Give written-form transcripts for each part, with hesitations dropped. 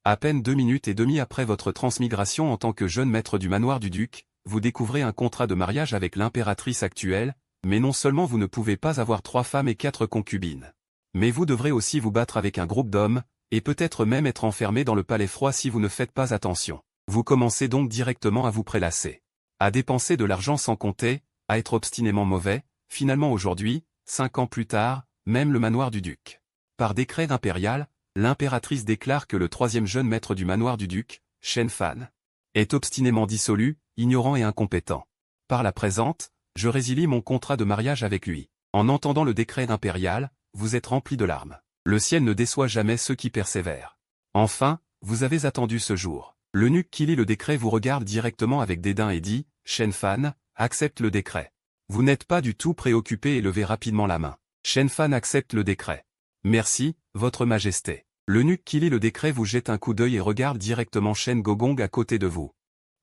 À peine 2 minutes et demie après votre transmigration en tant que jeune maître du manoir du duc, vous découvrez un contrat de mariage avec l'impératrice actuelle, mais non seulement vous ne pouvez pas avoir 3 femmes et 4 concubines. Mais vous devrez aussi vous battre avec un groupe d'hommes, et peut-être même être enfermé dans le palais froid si vous ne faites pas attention. Vous commencez donc directement à vous prélasser. À dépenser de l'argent sans compter, à être obstinément mauvais, finalement aujourd'hui, 5 ans plus tard, même le manoir du duc. Par décret impérial, l'impératrice déclare que le 3e jeune maître du manoir du duc, Shen Fan, est obstinément dissolu, ignorant et incompétent. Par la présente, je résilie mon contrat de mariage avec lui. En entendant le décret impérial, vous êtes rempli de larmes. Le ciel ne déçoit jamais ceux qui persévèrent. Enfin, vous avez attendu ce jour. L'eunuque qui lit le décret vous regarde directement avec dédain et dit, Shen Fan, accepte le décret. Vous n'êtes pas du tout préoccupé et levez rapidement la main. Shen Fan accepte le décret. Merci, votre majesté. L'eunuque qui lit le décret vous jette un coup d'œil et regarde directement Shen Gogong à côté de vous.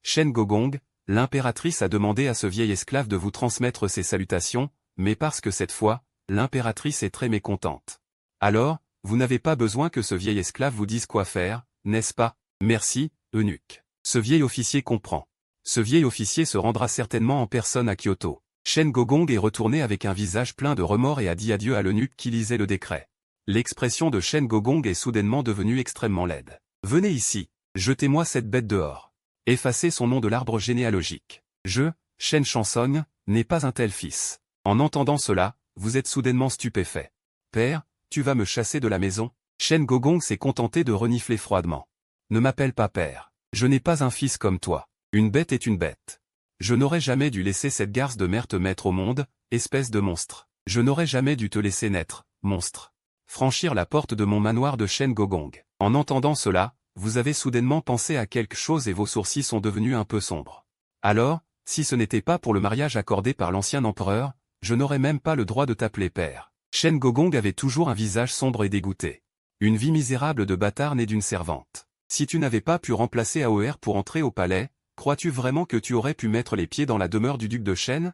Shen Gogong, l'impératrice a demandé à ce vieil esclave de vous transmettre ses salutations, mais parce que cette fois, l'impératrice est très mécontente. Alors, vous n'avez pas besoin que ce vieil esclave vous dise quoi faire, n'est-ce pas? Merci, eunuque. Ce vieil officier comprend. Ce vieil officier se rendra certainement en personne à Kyoto. Shen Gogong est retourné avec un visage plein de remords et a dit adieu à l'eunuque qui lisait le décret. L'expression de Shen Gogong est soudainement devenue extrêmement laide. Venez ici, jetez-moi cette bête dehors. Effacez son nom de l'arbre généalogique. Je, Shen Shansong, n'ai pas un tel fils. En entendant cela, vous êtes soudainement stupéfait. Père, tu vas me chasser de la maison? Shen Gogong s'est contenté de renifler froidement. Ne m'appelle pas père. Je n'ai pas un fils comme toi. Une bête est une bête. Je n'aurais jamais dû laisser cette garce de mère te mettre au monde, espèce de monstre. Je n'aurais jamais dû te laisser naître, monstre. Franchir la porte de mon manoir de Shen Gogong. En entendant cela, vous avez soudainement pensé à quelque chose et vos sourcils sont devenus un peu sombres. Alors, si ce n'était pas pour le mariage accordé par l'ancien empereur, je n'aurais même pas le droit de t'appeler père. Shen Gogong avait toujours un visage sombre et dégoûté. Une vie misérable de bâtard née d'une servante. Si tu n'avais pas pu remplacer Aoer pour entrer au palais, crois-tu vraiment que tu aurais pu mettre les pieds dans la demeure du duc de Shen?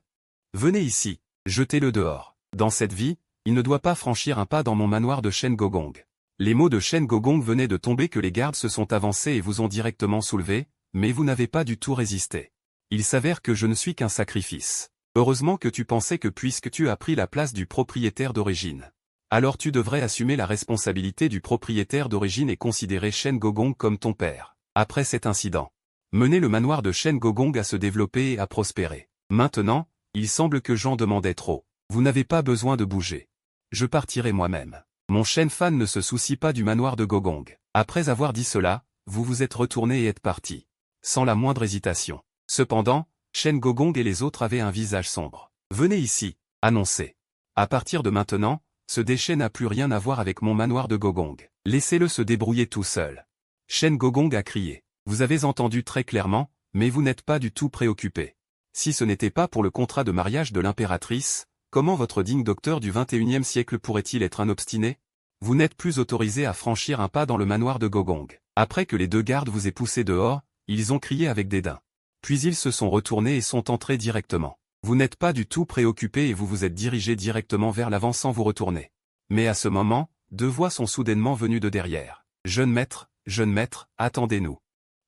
Venez ici, jetez-le dehors. Dans cette vie, il ne doit pas franchir un pas dans mon manoir de Shen Gogong. Les mots de Shen Gogong venaient de tomber que les gardes se sont avancés et vous ont directement soulevé, mais vous n'avez pas du tout résisté. Il s'avère que je ne suis qu'un sacrifice. Heureusement que tu pensais que puisque tu as pris la place du propriétaire d'origine, alors tu devrais assumer la responsabilité du propriétaire d'origine et considérer Shen Gogong comme ton père. Après cet incident, menez le manoir de Shen Gogong à se développer et à prospérer. Maintenant, il semble que Jean demandait trop. Vous n'avez pas besoin de bouger. Je partirai moi-même. Mon Shen Fan ne se soucie pas du manoir de Gogong. Après avoir dit cela, vous vous êtes retourné et êtes parti. Sans la moindre hésitation. Cependant, Shen Gogong et les autres avaient un visage sombre. Venez ici, annoncez. À partir de maintenant, ce déchet n'a plus rien à voir avec mon manoir de Gogong. Laissez-le se débrouiller tout seul. Shen Gogong a crié. Vous avez entendu très clairement, mais vous n'êtes pas du tout préoccupé. Si ce n'était pas pour le contrat de mariage de l'impératrice, comment votre digne docteur du XXIe siècle pourrait-il être un obstiné? Vous n'êtes plus autorisé à franchir un pas dans le manoir de Gogong. Après que les 2 gardes vous aient poussé dehors, ils ont crié avec dédain. Puis ils se sont retournés et sont entrés directement. Vous n'êtes pas du tout préoccupé et vous vous êtes dirigé directement vers l'avant sans vous retourner. Mais à ce moment, 2 voix sont soudainement venues de derrière. Jeune maître, attendez-nous.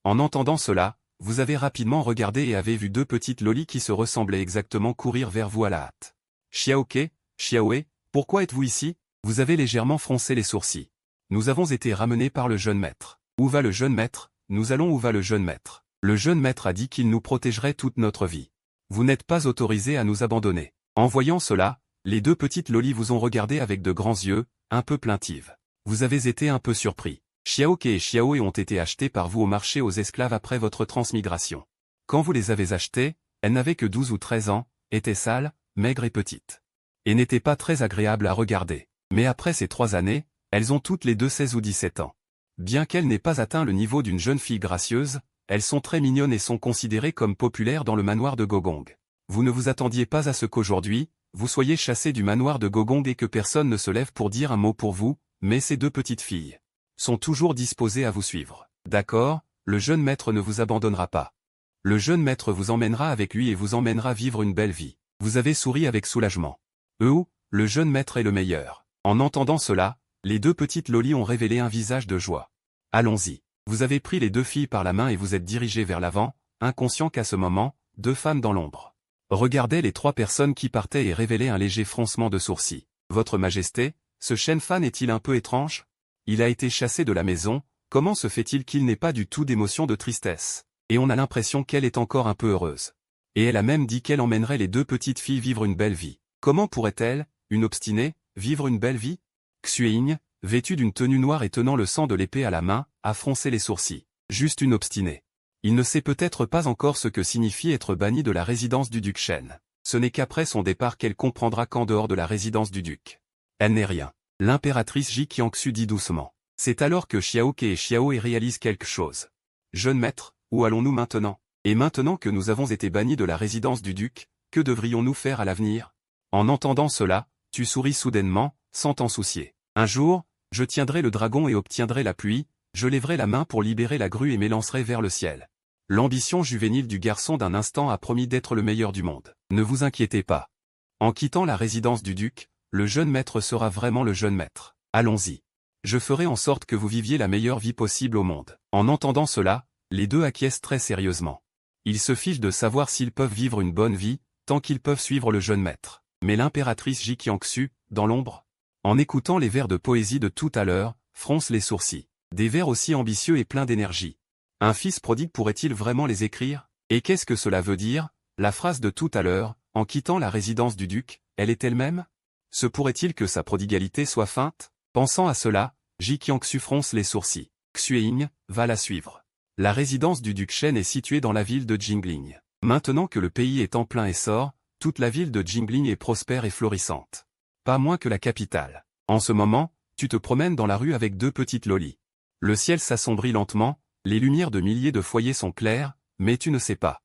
En entendant cela, vous avez rapidement regardé et avez vu 2 petites lolis qui se ressemblaient exactement courir vers vous à la hâte. Xiaoke, Xiaoe, pourquoi êtes-vous ici? Vous avez légèrement froncé les sourcils. Nous avons été ramenés par le jeune maître. Où va le jeune maître? Nous allons où va le jeune maître? Le jeune maître a dit qu'il nous protégerait toute notre vie. Vous n'êtes pas autorisé à nous abandonner. En voyant cela, les 2 petites lolis vous ont regardé avec de grands yeux, un peu plaintives. Vous avez été un peu surpris. Xiaoke et Xiaoe ont été achetés par vous au marché aux esclaves après votre transmigration. Quand vous les avez achetées, elles n'avaient que 12 ou 13 ans, étaient sales, maigres et petites. Et n'étaient pas très agréables à regarder. Mais après ces 3 années, elles ont toutes les 2 16 ou 17 ans. Bien qu'elles n'aient pas atteint le niveau d'une jeune fille gracieuse, elles sont très mignonnes et sont considérées comme populaires dans le manoir de Gogong. Vous ne vous attendiez pas à ce qu'aujourd'hui, vous soyez chassé du manoir de Gogong et que personne ne se lève pour dire un mot pour vous, mais ces 2 petites filles sont toujours disposées à vous suivre. D'accord, le jeune maître ne vous abandonnera pas. Le jeune maître vous emmènera avec lui et vous emmènera vivre une belle vie. Vous avez souri avec soulagement. Le jeune maître est le meilleur. En entendant cela, les 2 petites lolis ont révélé un visage de joie. Allons-y. Vous avez pris les deux filles par la main et vous êtes dirigé vers l'avant, inconscient qu'à ce moment, deux femmes dans l'ombre regardaient les trois personnes qui partaient et révélaient un léger froncement de sourcils. Votre Majesté, ce Shen Fan est-il un peu étrange? Il a été chassé de la maison, comment se fait-il qu'il n'ait pas du tout d'émotion de tristesse? Et on a l'impression qu'elle est encore un peu heureuse. Et elle a même dit qu'elle emmènerait les deux petites filles vivre une belle vie. Comment pourrait-elle, une obstinée, vivre une belle vie? Xueying, vêtue d'une tenue noire et tenant le sang de l'épée à la main, a froncé les sourcils. Juste une obstinée. Il ne sait peut-être pas encore ce que signifie être banni de la résidence du duc Shen. Ce n'est qu'après son départ qu'elle comprendra qu'en dehors de la résidence du duc, elle n'est rien. L'impératrice Ji Qiangxu dit doucement. C'est alors que Xiaoke et Xiaoe réalisent quelque chose. Jeune maître, où allons-nous maintenant? Et maintenant que nous avons été bannis de la résidence du duc, que devrions-nous faire à l'avenir? En entendant cela, tu souris soudainement, sans t'en soucier. Un jour, je tiendrai le dragon et obtiendrai la pluie, je lèverai la main pour libérer la grue et m'élancerai vers le ciel. L'ambition juvénile du garçon d'un instant a promis d'être le meilleur du monde. Ne vous inquiétez pas. En quittant la résidence du duc, le jeune maître sera vraiment le jeune maître. Allons-y. Je ferai en sorte que vous viviez la meilleure vie possible au monde. En entendant cela, les deux acquiescent très sérieusement. Ils se fichent de savoir s'ils peuvent vivre une bonne vie, tant qu'ils peuvent suivre le jeune maître. Mais l'impératrice Ji Qiangxu, dans l'ombre, en écoutant les vers de poésie de tout à l'heure, fronce les sourcils. Des vers aussi ambitieux et pleins d'énergie. Un fils prodigue pourrait-il vraiment les écrire? Et qu'est-ce que cela veut dire, la phrase de tout à l'heure, en quittant la résidence du duc, elle est elle-même? Se pourrait-il que sa prodigalité soit feinte? Pensant à cela, Ji Qiangxu fronce les sourcils. Xueying, va la suivre. La résidence du duc Shen est située dans la ville de Jingling. Maintenant que le pays est en plein essor, toute la ville de Jingling est prospère et florissante. Pas moins que la capitale. En ce moment, tu te promènes dans la rue avec deux petites lolis. Le ciel s'assombrit lentement, les lumières de milliers de foyers sont claires, mais tu ne sais pas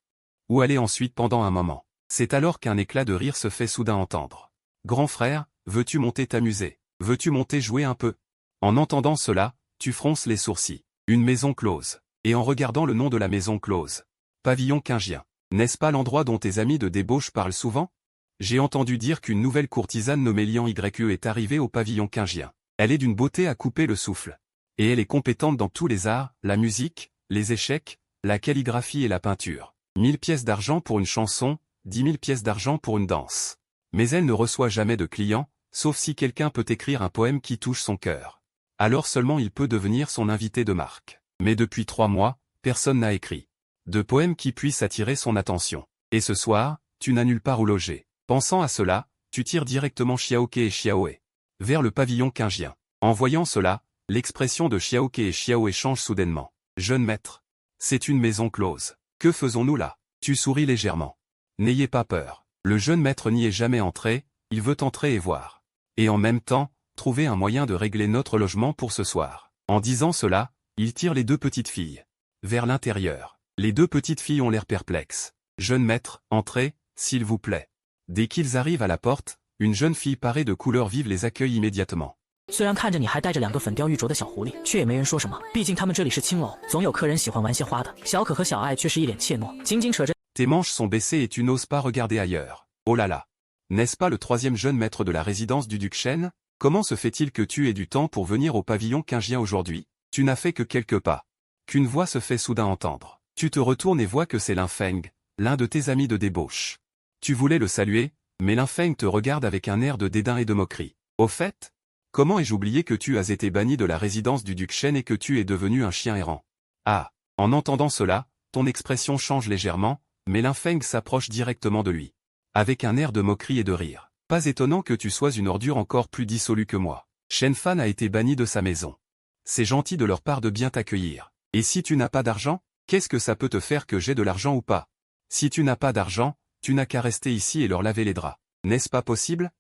où aller ensuite pendant un moment. C'est alors qu'un éclat de rire se fait soudain entendre. Grand frère, veux-tu monter t'amuser? Veux-tu monter jouer un peu? En entendant cela, tu fronces les sourcils. Une maison close. Et en regardant le nom de la maison close. Pavillon Qingien. N'est-ce pas l'endroit dont tes amis de débauche parlent souvent? J'ai entendu dire qu'une nouvelle courtisane nommée Lian Yue est arrivée au pavillon Qingien. Elle est d'une beauté à couper le souffle. Et elle est compétente dans tous les arts, la musique, les échecs, la calligraphie et la peinture. 1000 pièces d'argent pour une chanson, 10 000 pièces d'argent pour une danse. Mais elle ne reçoit jamais de clients, sauf si quelqu'un peut écrire un poème qui touche son cœur. Alors seulement il peut devenir son invité de marque. Mais depuis 3 mois, personne n'a écrit de poème qui puisse attirer son attention. Et ce soir, tu n'as nulle part où loger. Pensant à cela, tu tires directement Xiaoke et Xiaoe vers le pavillon Qingien. En voyant cela, l'expression de Xiaoke et Xiaoe change soudainement. Jeune maître. C'est une maison close. Que faisons-nous là? Tu souris légèrement. N'ayez pas peur. Le jeune maître n'y est jamais entré, il veut entrer et voir. Et en même temps, trouver un moyen de régler notre logement pour ce soir. En disant cela, il tire les deux petites filles vers l'intérieur. Les deux petites filles ont l'air perplexes. Jeune maître, entrez, s'il vous plaît. Dès qu'ils arrivent à la porte, une jeune fille parée de couleurs vives les accueille immédiatement. 虽然看着你还带着2个粉雕玉琢的小狐狸，却也没人说什么。毕竟他们这里是青楼，总有客人喜欢玩些花的。小可和小爱却是一脸怯懦，紧紧扯着。Tes manches sont baissées et tu n'oses pas regarder ailleurs. Oh là là. N'est-ce pas le troisième jeune maître de la résidence du duc Shen? Comment se fait-il que tu aies du temps pour venir au pavillon Qingien aujourd'hui? Tu n'as fait que quelques pas. Qu'une voix se fait soudain entendre. Tu te retournes et vois que c'est Lin Feng, l'un de tes amis de débauche. Tu voulais le saluer, mais Lin Feng te regarde avec un air de dédain et de moquerie. Au fait, comment ai-je oublié que tu as été banni de la résidence du duc Shen et que tu es devenu un chien errant? Ah, en entendant cela, ton expression change légèrement, mais Lin Feng s'approche directement de lui. Avec un air de moquerie et de rire. Pas étonnant que tu sois une ordure encore plus dissolue que moi. Shen Fan a été banni de sa maison. C'est gentil de leur part de bien t'accueillir. Et si tu n'as pas d'argent, qu'est-ce que ça peut te faire que j'ai de l'argent ou pas? Si tu n'as pas d'argent, tu n'as qu'à rester ici et leur laver les draps. N'est-ce pas possible?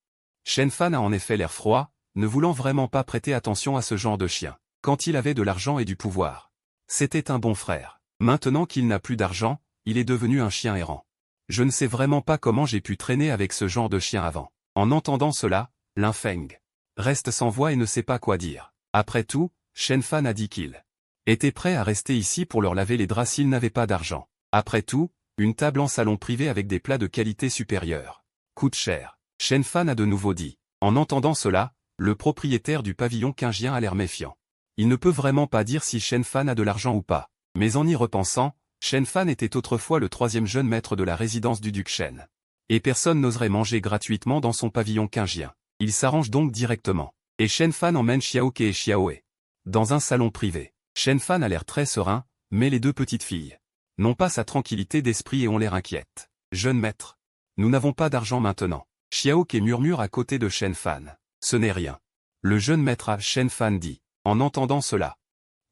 Shen Fan a en effet l'air froid, ne voulant vraiment pas prêter attention à ce genre de chien. Quand il avait de l'argent et du pouvoir, c'était un bon frère. Maintenant qu'il n'a plus d'argent, il est devenu un chien errant. Je ne sais vraiment pas comment j'ai pu traîner avec ce genre de chien avant. En entendant cela, Lin Feng reste sans voix et ne sait pas quoi dire. Après tout, Shen Fan a dit qu'il était prêt à rester ici pour leur laver les draps s'il n'avait pas d'argent. Après tout, une table en salon privé avec des plats de qualité supérieure coûte cher. Shen Fan a de nouveau dit. En entendant cela, le propriétaire du pavillon Qingien a l'air méfiant. Il ne peut vraiment pas dire si Shen Fan a de l'argent ou pas. Mais en y repensant, Shen Fan était autrefois le troisième jeune maître de la résidence du duc Shen. Et personne n'oserait manger gratuitement dans son pavillon quingien. Il s'arrange donc directement. Et Shen Fan emmène Xiaoke et Xiaohe dans un salon privé. Shen Fan a l'air très serein, mais les deux petites filles n'ont pas sa tranquillité d'esprit et ont l'air inquiètes. Jeune maître, nous n'avons pas d'argent maintenant. Xiaoke murmure à côté de Shen Fan. Ce n'est rien. Le jeune maître à Shen Fan dit. En entendant cela,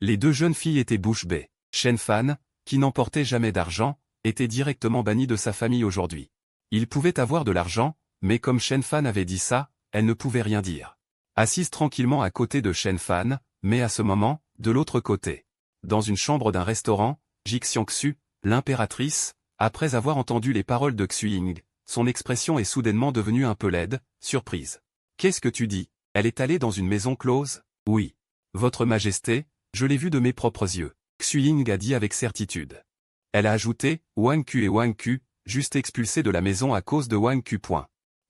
les deux jeunes filles étaient bouche bée. Shen Fan, qui n'emportait jamais d'argent, était directement banni de sa famille aujourd'hui. Il pouvait avoir de l'argent, mais comme Shen Fan avait dit ça, elle ne pouvait rien dire. Assise tranquillement à côté de Shen Fan, mais à ce moment, de l'autre côté, dans une chambre d'un restaurant, Jixiangxu, l'impératrice, après avoir entendu les paroles de Xuying, son expression est soudainement devenue un peu laide, surprise. Qu'est-ce que tu dis? Elle est allée dans une maison close? Oui. Votre Majesté, je l'ai vue de mes propres yeux. Xuying a dit avec certitude. Elle a ajouté, Wang Qu et Wang Qu, juste expulsés de la maison à cause de Wang Qu.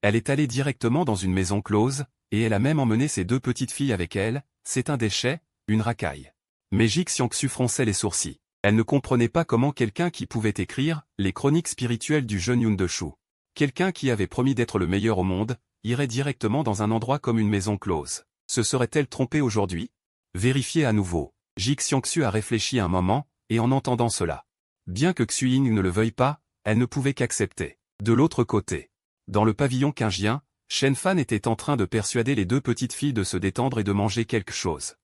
Elle est allée directement dans une maison close, et elle a même emmené ses deux petites filles avec elle, c'est un déchet, une racaille. Mais Jixiangxu fronçait les sourcils. Elle ne comprenait pas comment quelqu'un qui pouvait écrire les chroniques spirituelles du jeune Yun de Shu, quelqu'un qui avait promis d'être le meilleur au monde, irait directement dans un endroit comme une maison close. Se serait-elle trompée aujourd'hui? Vérifiez à nouveau. Jixiangxu a réfléchi un moment, et en entendant cela, bien que Xuying ne le veuille pas, elle ne pouvait qu'accepter. De l'autre côté, dans le pavillon quingien, Shen Fan était en train de persuader les deux petites filles de se détendre et de manger quelque chose.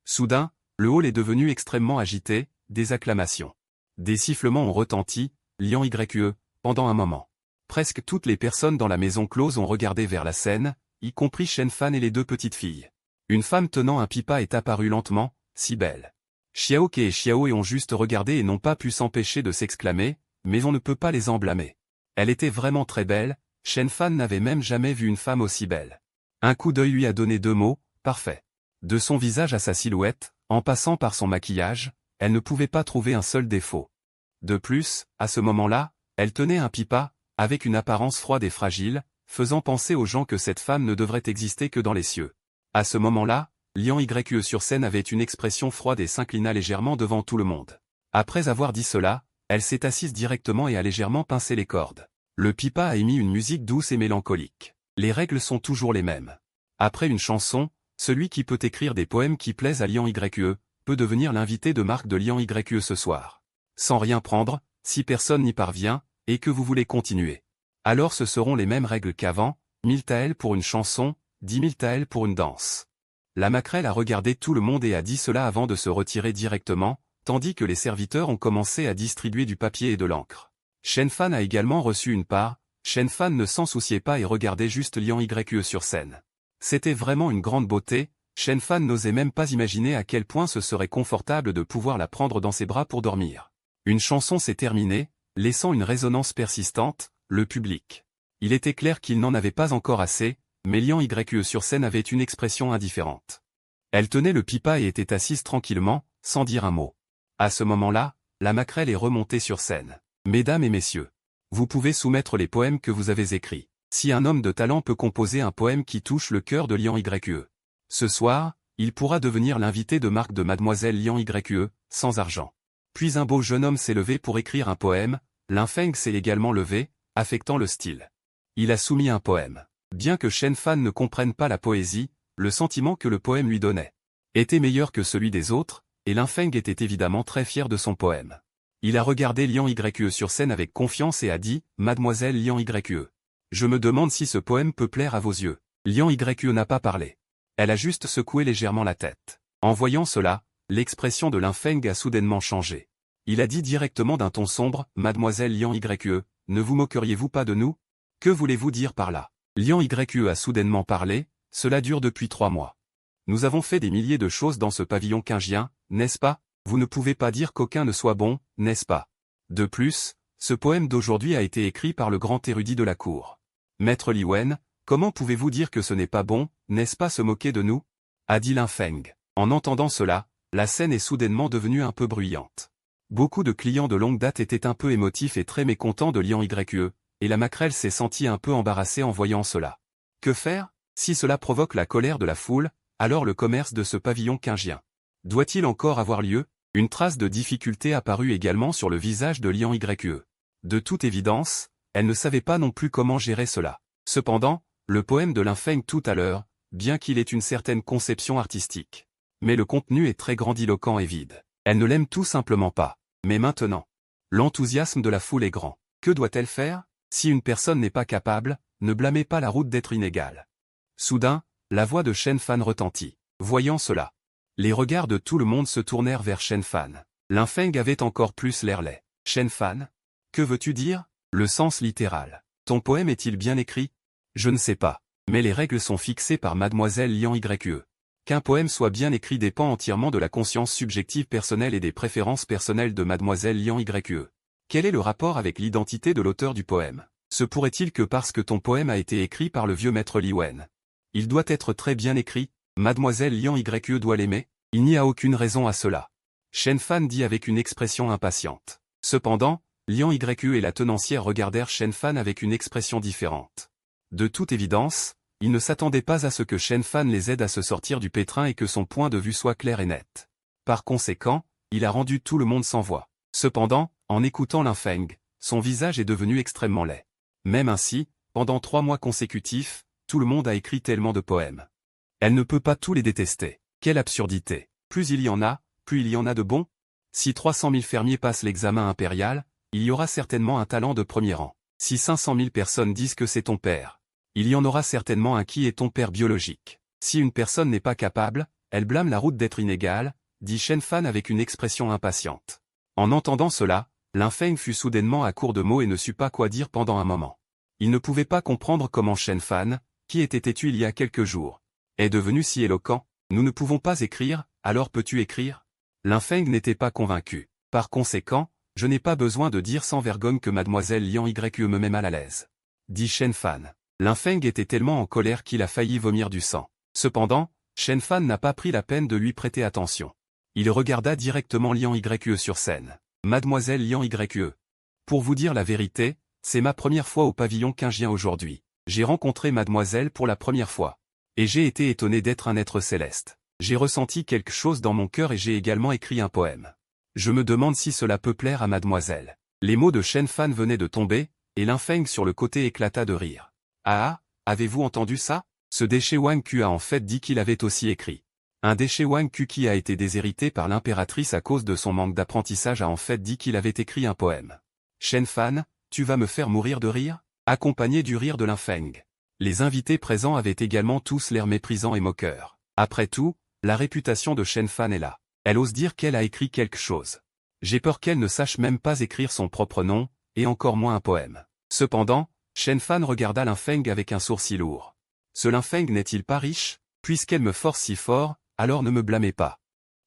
Soudain, le hall est devenu extrêmement agité, des acclamations. Des sifflements ont retenti, Lian Yue, pendant un moment. Presque toutes les personnes dans la maison close ont regardé vers la scène, y compris Shen Fan et les deux petites filles. Une femme tenant un pipa est apparue lentement, si belle. Xiaoke et Xiaohe ont juste regardé et n'ont pas pu s'empêcher de s'exclamer, mais on ne peut pas les en blâmer. Elle était vraiment très belle, Shen Fan n'avait même jamais vu une femme aussi belle. Un coup d'œil lui a donné deux mots, parfait. De son visage à sa silhouette, en passant par son maquillage, elle ne pouvait pas trouver un seul défaut. De plus, à ce moment-là, elle tenait un pipa, avec une apparence froide et fragile, faisant penser aux gens que cette femme ne devrait exister que dans les cieux. À ce moment-là, Lian Yue sur scène avait une expression froide et s'inclina légèrement devant tout le monde. Après avoir dit cela, elle s'est assise directement et a légèrement pincé les cordes. Le pipa a émis une musique douce et mélancolique. Les règles sont toujours les mêmes. Après une chanson, celui qui peut écrire des poèmes qui plaisent à Lian Yue, peut devenir l'invité de marque de Lian Yue ce soir. Sans rien prendre, si personne n'y parvient, et que vous voulez continuer. Alors ce seront les mêmes règles qu'avant, 1000 taels pour une chanson, 10 000 taels pour une danse. La maquerelle a regardé tout le monde et a dit cela avant de se retirer directement, tandis que les serviteurs ont commencé à distribuer du papier et de l'encre. Shen Fan a également reçu une part, Shen Fan ne s'en souciait pas et regardait juste Lian Yue sur scène. C'était vraiment une grande beauté, Shen Fan n'osait même pas imaginer à quel point ce serait confortable de pouvoir la prendre dans ses bras pour dormir. Une chanson s'est terminée, laissant une résonance persistante, le public. Il était clair qu'il n'en avait pas encore assez, mais Lian Yue sur scène avait une expression indifférente. Elle tenait le pipa et était assise tranquillement, sans dire un mot. À ce moment-là, la maquerelle est remontée sur scène. Mesdames et messieurs, vous pouvez soumettre les poèmes que vous avez écrits. Si un homme de talent peut composer un poème qui touche le cœur de Lian Yue, ce soir, il pourra devenir l'invité de marque de Mademoiselle Lian Yue, sans argent. Puis un beau jeune homme s'est levé pour écrire un poème, Linfeng s'est également levé, affectant le style. Il a soumis un poème. Bien que Shen Fan ne comprenne pas la poésie, le sentiment que le poème lui donnait était meilleur que celui des autres, et Linfeng était évidemment très fier de son poème. Il a regardé Lian Yue sur scène avec confiance et a dit, « Mademoiselle Lian Yue. Je me demande si ce poème peut plaire à vos yeux. » Lian Yue n'a pas parlé. Elle a juste secoué légèrement la tête. En voyant cela, l'expression de Linfeng a soudainement changé. Il a dit directement d'un ton sombre, « Mademoiselle Lian Yue, ne vous moqueriez-vous pas de nous? Que voulez-vous dire par là ?» Lian Yue a soudainement parlé, « Cela dure depuis 3 mois. Nous avons fait des milliers de choses dans ce pavillon quingien, n'est-ce pas? Vous ne pouvez pas dire qu'aucun ne soit bon, n'est-ce pas? De plus, ce poème d'aujourd'hui a été écrit par le grand érudit de la cour. Maître Li Wen, comment pouvez-vous dire que ce n'est pas bon, n'est-ce pas se moquer de nous? A dit Linfeng. En entendant cela, la scène est soudainement devenue un peu bruyante. Beaucoup de clients de longue date étaient un peu émotifs et très mécontents de Lian Yue, et la maquerelle s'est sentie un peu embarrassée en voyant cela. Que faire? Si cela provoque la colère de la foule, alors le commerce de ce pavillon quingien Doit-il encore avoir lieu? Une trace de difficulté apparut également sur le visage de Lian Yue. De toute évidence, elle ne savait pas non plus comment gérer cela. Cependant, le poème de Linfeng tout à l'heure, bien qu'il ait une certaine conception artistique. Mais le contenu est très grandiloquent et vide. Elle ne l'aime tout simplement pas. Mais maintenant, l'enthousiasme de la foule est grand. Que doit-elle faire? Si une personne n'est pas capable, ne blâmez pas la route d'être inégale. Soudain, la voix de Shen Fan retentit. Voyant cela, les regards de tout le monde se tournèrent vers Shen Fan. Linfeng avait encore plus l'air laid. Shen Fan? Que veux-tu dire? Le sens littéral. Ton poème est-il bien écrit? Je ne sais pas. Mais les règles sont fixées par mademoiselle Lian Yue. Qu'un poème soit bien écrit dépend entièrement de la conscience subjective personnelle et des préférences personnelles de mademoiselle Lian Yue. Quel est le rapport avec l'identité de l'auteur du poème? Se pourrait-il que parce que ton poème a été écrit par le vieux maître Li Wen, il doit être très bien écrit, mademoiselle Lian Yue doit l'aimer? Il n'y a aucune raison à cela. Shen Fan dit avec une expression impatiente. Cependant, Lian Yue et la tenancière regardèrent Shen Fan avec une expression différente. De toute évidence, ils ne s'attendaient pas à ce que Shen Fan les aide à se sortir du pétrin et que son point de vue soit clair et net. Par conséquent, il a rendu tout le monde sans voix. Cependant, en écoutant Linfeng, son visage est devenu extrêmement laid. Même ainsi, pendant 3 mois consécutifs, tout le monde a écrit tellement de poèmes. Elle ne peut pas tous les détester. Quelle absurdité! Plus il y en a, plus il y en a de bons. Si 300 000 fermiers passent l'examen impérial, il y aura certainement un talent de premier rang. Si 500 000 personnes disent que c'est ton père, il y en aura certainement un qui est ton père biologique. Si une personne n'est pas capable, elle blâme la route d'être inégale, dit Shen Fan avec une expression impatiente. En entendant cela, Linfeng fut soudainement à court de mots et ne sut pas quoi dire pendant un moment. Il ne pouvait pas comprendre comment Shen Fan, qui était têtu il y a quelques jours, est devenu si éloquent. Nous ne pouvons pas écrire, alors peux-tu écrire? Linfeng n'était pas convaincu. Par conséquent, je n'ai pas besoin de dire sans vergogne que mademoiselle Lian Yue me met mal à l'aise, dit Shen Fan. Linfeng était tellement en colère qu'il a failli vomir du sang. Cependant, Shen Fan n'a pas pris la peine de lui prêter attention. Il regarda directement Lian Yue sur scène. Mademoiselle Lian Yue. Pour vous dire la vérité, c'est ma première fois au pavillon Qingjian aujourd'hui. J'ai rencontré mademoiselle pour la première fois. Et j'ai été étonné d'être un être céleste. J'ai ressenti quelque chose dans mon cœur et j'ai également écrit un poème. Je me demande si cela peut plaire à mademoiselle. Les mots de Shen Fan venaient de tomber, et Linfeng sur le côté éclata de rire. Ah, avez-vous entendu ça? Ce déchet Wang Qu a en fait dit qu'il avait aussi écrit. Un déchet Wang Qu qui a été déshérité par l'impératrice à cause de son manque d'apprentissage a en fait dit qu'il avait écrit un poème. Shen Fan, tu vas me faire mourir de rire? Accompagné du rire de Linfeng. Les invités présents avaient également tous l'air méprisant et moqueur. Après tout, la réputation de Shen Fan est là. Elle ose dire qu'elle a écrit quelque chose. J'ai peur qu'elle ne sache même pas écrire son propre nom, et encore moins un poème. Cependant, Shen Fan regarda Linfeng avec un sourcil lourd. Ce Linfeng n'est-il pas riche? Puisqu'elle me force si fort, alors ne me blâmez pas.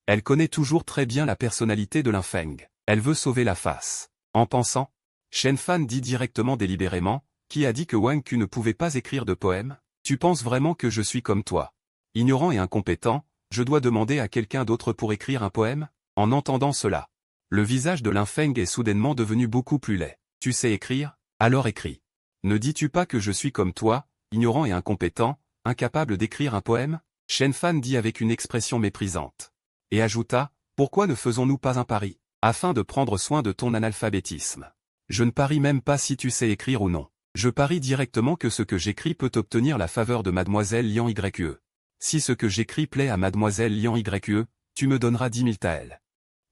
Elle connaît toujours très bien la personnalité de Linfeng. Elle veut sauver la face. En pensant, Shen Fan dit directement délibérément, qui a dit que Wang Qu ne pouvait pas écrire de poème? Tu penses vraiment que je suis comme toi? Ignorant et incompétent, je dois demander à quelqu'un d'autre pour écrire un poème? En entendant cela, le visage de Linfeng est soudainement devenu beaucoup plus laid. Tu sais écrire? Alors écris. Ne dis-tu pas que je suis comme toi, ignorant et incompétent, incapable d'écrire un poème? Shen Fan dit avec une expression méprisante. Et ajouta, pourquoi ne faisons-nous pas un pari, afin de prendre soin de ton analphabétisme? Je ne parie même pas si tu sais écrire ou non. Je parie directement que ce que j'écris peut obtenir la faveur de mademoiselle Lian Yue. Si ce que j'écris plaît à mademoiselle Lian Yue, tu me donneras 10 000 taels.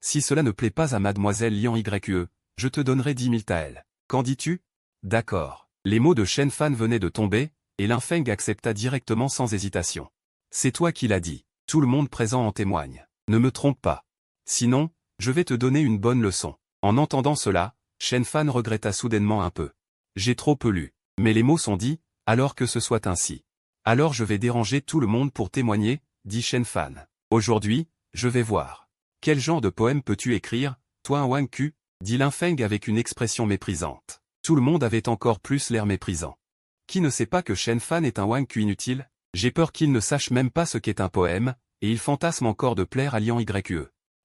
Si cela ne plaît pas à mademoiselle Lian Yue, je te donnerai 10 000 taels. Qu'en dis-tu? D'accord. Les mots de Shen Fan venaient de tomber, et Linfeng accepta directement sans hésitation. C'est toi qui l'as dit. Tout le monde présent en témoigne. Ne me trompe pas. Sinon, je vais te donner une bonne leçon. En entendant cela, Shen Fan regretta soudainement un peu. J'ai trop peu lu. Mais les mots sont dits, alors que ce soit ainsi. Alors je vais déranger tout le monde pour témoigner, dit Shen Fan. Aujourd'hui, je vais voir. Quel genre de poème peux-tu écrire, toi un Wang Qu? Dit Linfeng avec une expression méprisante. Tout le monde avait encore plus l'air méprisant. Qui ne sait pas que Shen Fan est un Wang Qu inutile? J'ai peur qu'il ne sache même pas ce qu'est un poème, et il fantasme encore de plaire à Lian Yue.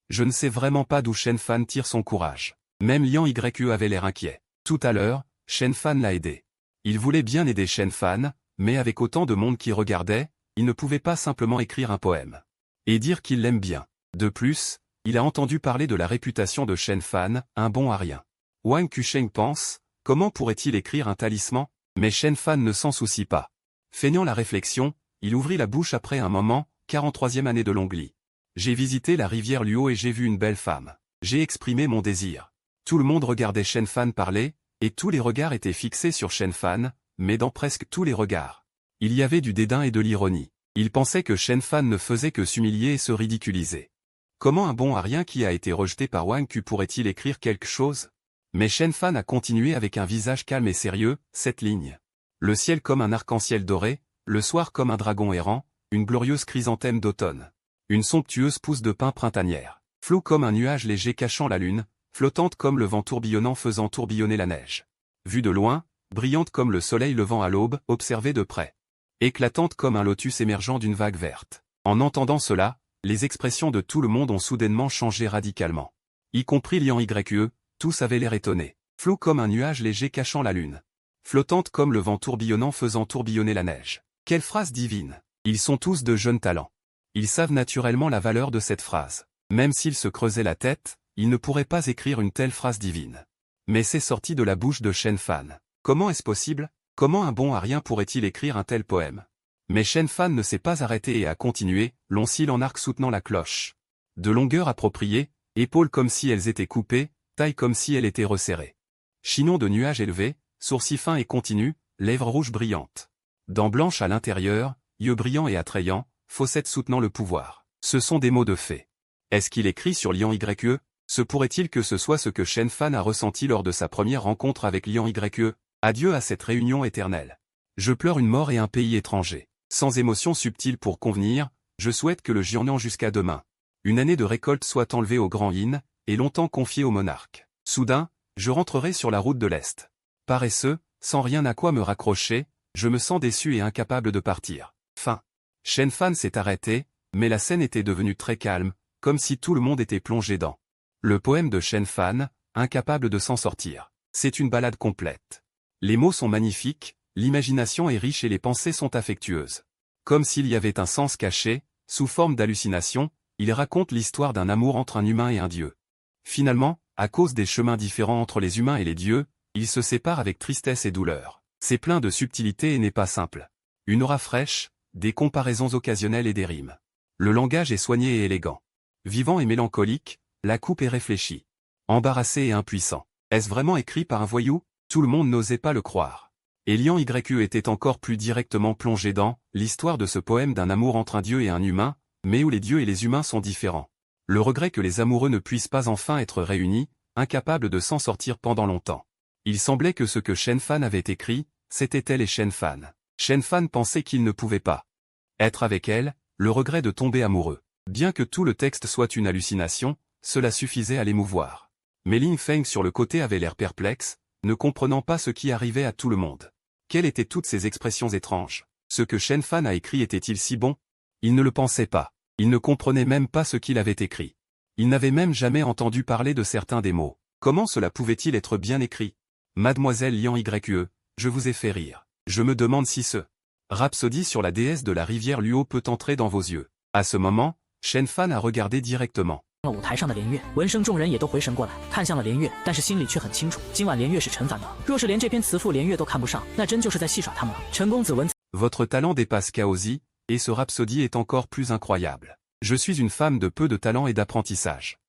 Je ne sais vraiment pas d'où Shen Fan tire son courage. Même Lian Yue avait l'air inquiet. Tout à l'heure, Shen Fan l'a aidé. Il voulait bien aider Shen Fan, mais avec autant de monde qui regardait, il ne pouvait pas simplement écrire un poème. Et dire qu'il l'aime bien. De plus, il a entendu parler de la réputation de Shen Fan, un bon à rien. Wang Qusheng pense, comment pourrait-il écrire un talisman? Mais Shen Fan ne s'en soucie pas. Feignant la réflexion, il ouvrit la bouche après un moment, 43e année de Longli. J'ai visité la rivière Luo et j'ai vu une belle femme. J'ai exprimé mon désir. Tout le monde regardait Shen Fan parler, et tous les regards étaient fixés sur Shen Fan, mais dans presque tous les regards. Il y avait du dédain et de l'ironie. Il pensait que Shen Fan ne faisait que s'humilier et se ridiculiser. Comment un bon à rien qui a été rejeté par Wang Q pourrait-il écrire quelque chose? Mais Shen Fan a continué avec un visage calme et sérieux, cette ligne. Le ciel comme un arc-en-ciel doré, le soir comme un dragon errant, une glorieuse chrysanthème d'automne. Une somptueuse pousse de pin printanière, floue comme un nuage léger cachant la lune, flottante comme le vent tourbillonnant faisant tourbillonner la neige. Vue de loin, brillante comme le soleil levant à l'aube, observée de près. Éclatante comme un lotus émergeant d'une vague verte. En entendant cela, les expressions de tout le monde ont soudainement changé radicalement. Y compris Lian Yue, tous avaient l'air étonnés. Floue comme un nuage léger cachant la lune. Flottante comme le vent tourbillonnant faisant tourbillonner la neige. Quelle phrase divine! Ils sont tous de jeunes talents. Ils savent naturellement la valeur de cette phrase. Même s'ils se creusaient la tête, ils ne pourraient pas écrire une telle phrase divine. Mais c'est sorti de la bouche de Shen Fan. Comment est-ce possible? Comment un bon à rien pourrait-il écrire un tel poème? Mais Shen Fan ne s'est pas arrêté et a continué, long cil en arc soutenant la cloche. De longueur appropriée, épaules comme si elles étaient coupées, taille comme si elle était resserrée. Chinon de nuages élevés, sourcils fins et continus, lèvres rouges brillantes. Dents blanches à l'intérieur, yeux brillants et attrayants, fossettes soutenant le pouvoir. Ce sont des mots de fée. Est-ce qu'il écrit sur Lian Yue? Se pourrait-il que ce soit ce que Shen Fan a ressenti lors de sa première rencontre avec Lian Yue? Adieu à cette réunion éternelle. Je pleure une mort et un pays étranger. Sans émotion subtile pour convenir, je souhaite que le Jianan jusqu'à demain. Une année de récolte soit enlevée au grand Yin, et longtemps confiée au monarque. Soudain, je rentrerai sur la route de l'Est. Paresseux, sans rien à quoi me raccrocher, je me sens déçu et incapable de partir. Fin. Shen Fan s'est arrêté, mais la scène était devenue très calme, comme si tout le monde était plongé dans le poème de Shen Fan, incapable de s'en sortir. C'est une ballade complète. Les mots sont magnifiques, l'imagination est riche et les pensées sont affectueuses. Comme s'il y avait un sens caché, sous forme d'hallucination, il raconte l'histoire d'un amour entre un humain et un dieu. Finalement, à cause des chemins différents entre les humains et les dieux, ils se séparent avec tristesse et douleur. C'est plein de subtilité et n'est pas simple. Une aura fraîche, des comparaisons occasionnelles et des rimes. Le langage est soigné et élégant. Vivant et mélancolique, la coupe est réfléchie. Embarrassé et impuissant. Est-ce vraiment écrit par un voyou? Tout le monde n'osait pas le croire. Et Lian Yue était encore plus directement plongé dans l'histoire de ce poème d'un amour entre un dieu et un humain, mais où les dieux et les humains sont différents. Le regret que les amoureux ne puissent pas enfin être réunis, incapables de s'en sortir pendant longtemps. Il semblait que ce que Shen Fan avait écrit, c'était elle et Shen Fan. Shen Fan pensait qu'il ne pouvait pas être avec elle, le regret de tomber amoureux. Bien que tout le texte soit une hallucination, cela suffisait à l'émouvoir. Mais Ling Feng sur le côté avait l'air perplexe, ne comprenant pas ce qui arrivait à tout le monde. Quelles étaient toutes ces expressions étranges? Ce que Shen Fan a écrit était-il si bon? Il ne le pensait pas. Il ne comprenait même pas ce qu'il avait écrit. Il n'avait même jamais entendu parler de certains des mots. Comment cela pouvait-il être bien écrit? Mademoiselle Lian Yue, je vous ai fait rire. Je me demande si ce rhapsodie sur la déesse de la rivière Luo peut entrer dans vos yeux. À ce moment, Shen Fan a regardé directement 舞台上的连月，闻声众人也都回神过来，看向了连月，但是心里却很清楚，今晚连月是陈凡的。若是连这篇词赋连月都看不上，那真就是在戏耍他们了。陈公子闻。Votre talent dépasse Kaozi, et ce rhapsodie est encore plus incroyable. Je suis une femme de peu de talent et d'apprentissage.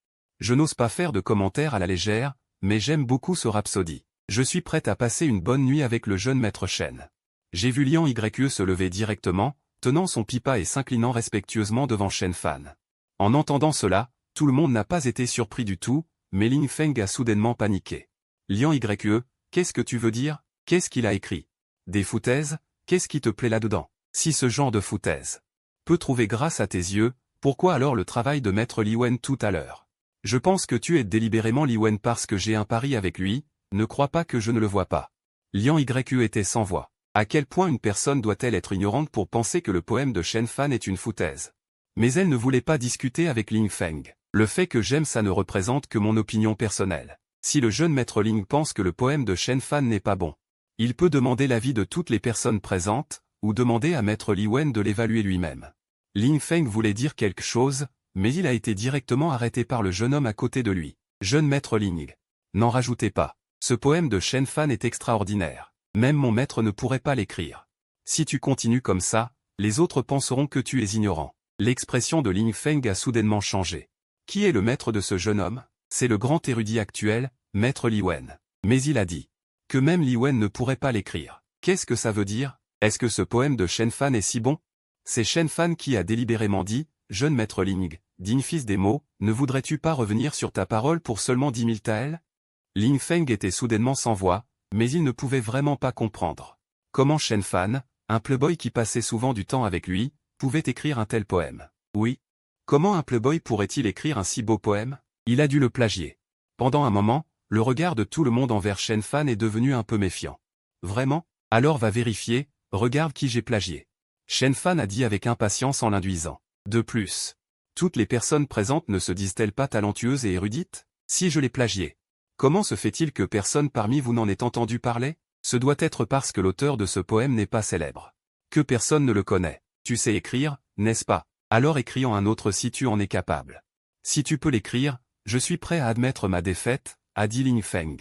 Je n'ose pas faire de commentaires à la légère, mais j'aime beaucoup ce rhapsodie. Je suis prête à passer une bonne nuit avec le jeune maître Shen. J'ai vu Lian Yue se lever directement, tenant son pipa et s'inclinant respectueusement devant Shen Fan. En entendant cela, tout le monde n'a pas été surpris du tout, mais Ling Feng a soudainement paniqué. Lian Yue, qu'est-ce que tu veux dire? Qu'est-ce qu'il a écrit? Des foutaises? Qu'est-ce qui te plaît là-dedans? Si ce genre de foutaise peut trouver grâce à tes yeux, pourquoi alors le travail de maître Li Wen tout à l'heure? Je pense que tu aides délibérément Li Wen parce que j'ai un pari avec lui, ne crois pas que je ne le vois pas. Lian Yue était sans voix. À quel point une personne doit-elle être ignorante pour penser que le poème de Shen Fan est une foutaise? Mais elle ne voulait pas discuter avec Ling Feng. Le fait que j'aime ça ne représente que mon opinion personnelle. Si le jeune maître Ling pense que le poème de Shen Fan n'est pas bon, il peut demander l'avis de toutes les personnes présentes, ou demander à maître Li Wen de l'évaluer lui-même. Ling Feng voulait dire quelque chose, mais il a été directement arrêté par le jeune homme à côté de lui. Jeune maître Ling. N'en rajoutez pas. Ce poème de Shen Fan est extraordinaire. Même mon maître ne pourrait pas l'écrire. Si tu continues comme ça, les autres penseront que tu es ignorant. L'expression de Ling Feng a soudainement changé. Qui est le maître de ce jeune homme? C'est le grand érudit actuel, maître Li Wen. Mais il a dit que même Li Wen ne pourrait pas l'écrire. Qu'est-ce que ça veut dire? Est-ce que ce poème de Shen Fan est si bon? C'est Shen Fan qui a délibérément dit, jeune maître Ling, digne fils des mots, ne voudrais-tu pas revenir sur ta parole pour seulement 10 000 taels? Ling Feng était soudainement sans voix, mais il ne pouvait vraiment pas comprendre. Comment Shen Fan, un playboy qui passait souvent du temps avec lui, pouvait écrire un tel poème? Oui. Comment un playboy pourrait-il écrire un si beau poème? Il a dû le plagier. Pendant un moment, le regard de tout le monde envers Shen Fan est devenu un peu méfiant. Vraiment? Alors va vérifier, regarde qui j'ai plagié. Shen Fan a dit avec impatience en l'induisant. De plus, toutes les personnes présentes ne se disent-elles pas talentueuses et érudites? Si je l'ai plagié, comment se fait-il que personne parmi vous n'en ait entendu parler? Ce doit être parce que l'auteur de ce poème n'est pas célèbre. Que personne ne le connaît. Tu sais écrire, n'est-ce pas? Alors écris-en un autre si tu en es capable. Si tu peux l'écrire, je suis prêt à admettre ma défaite, a dit Ling Feng.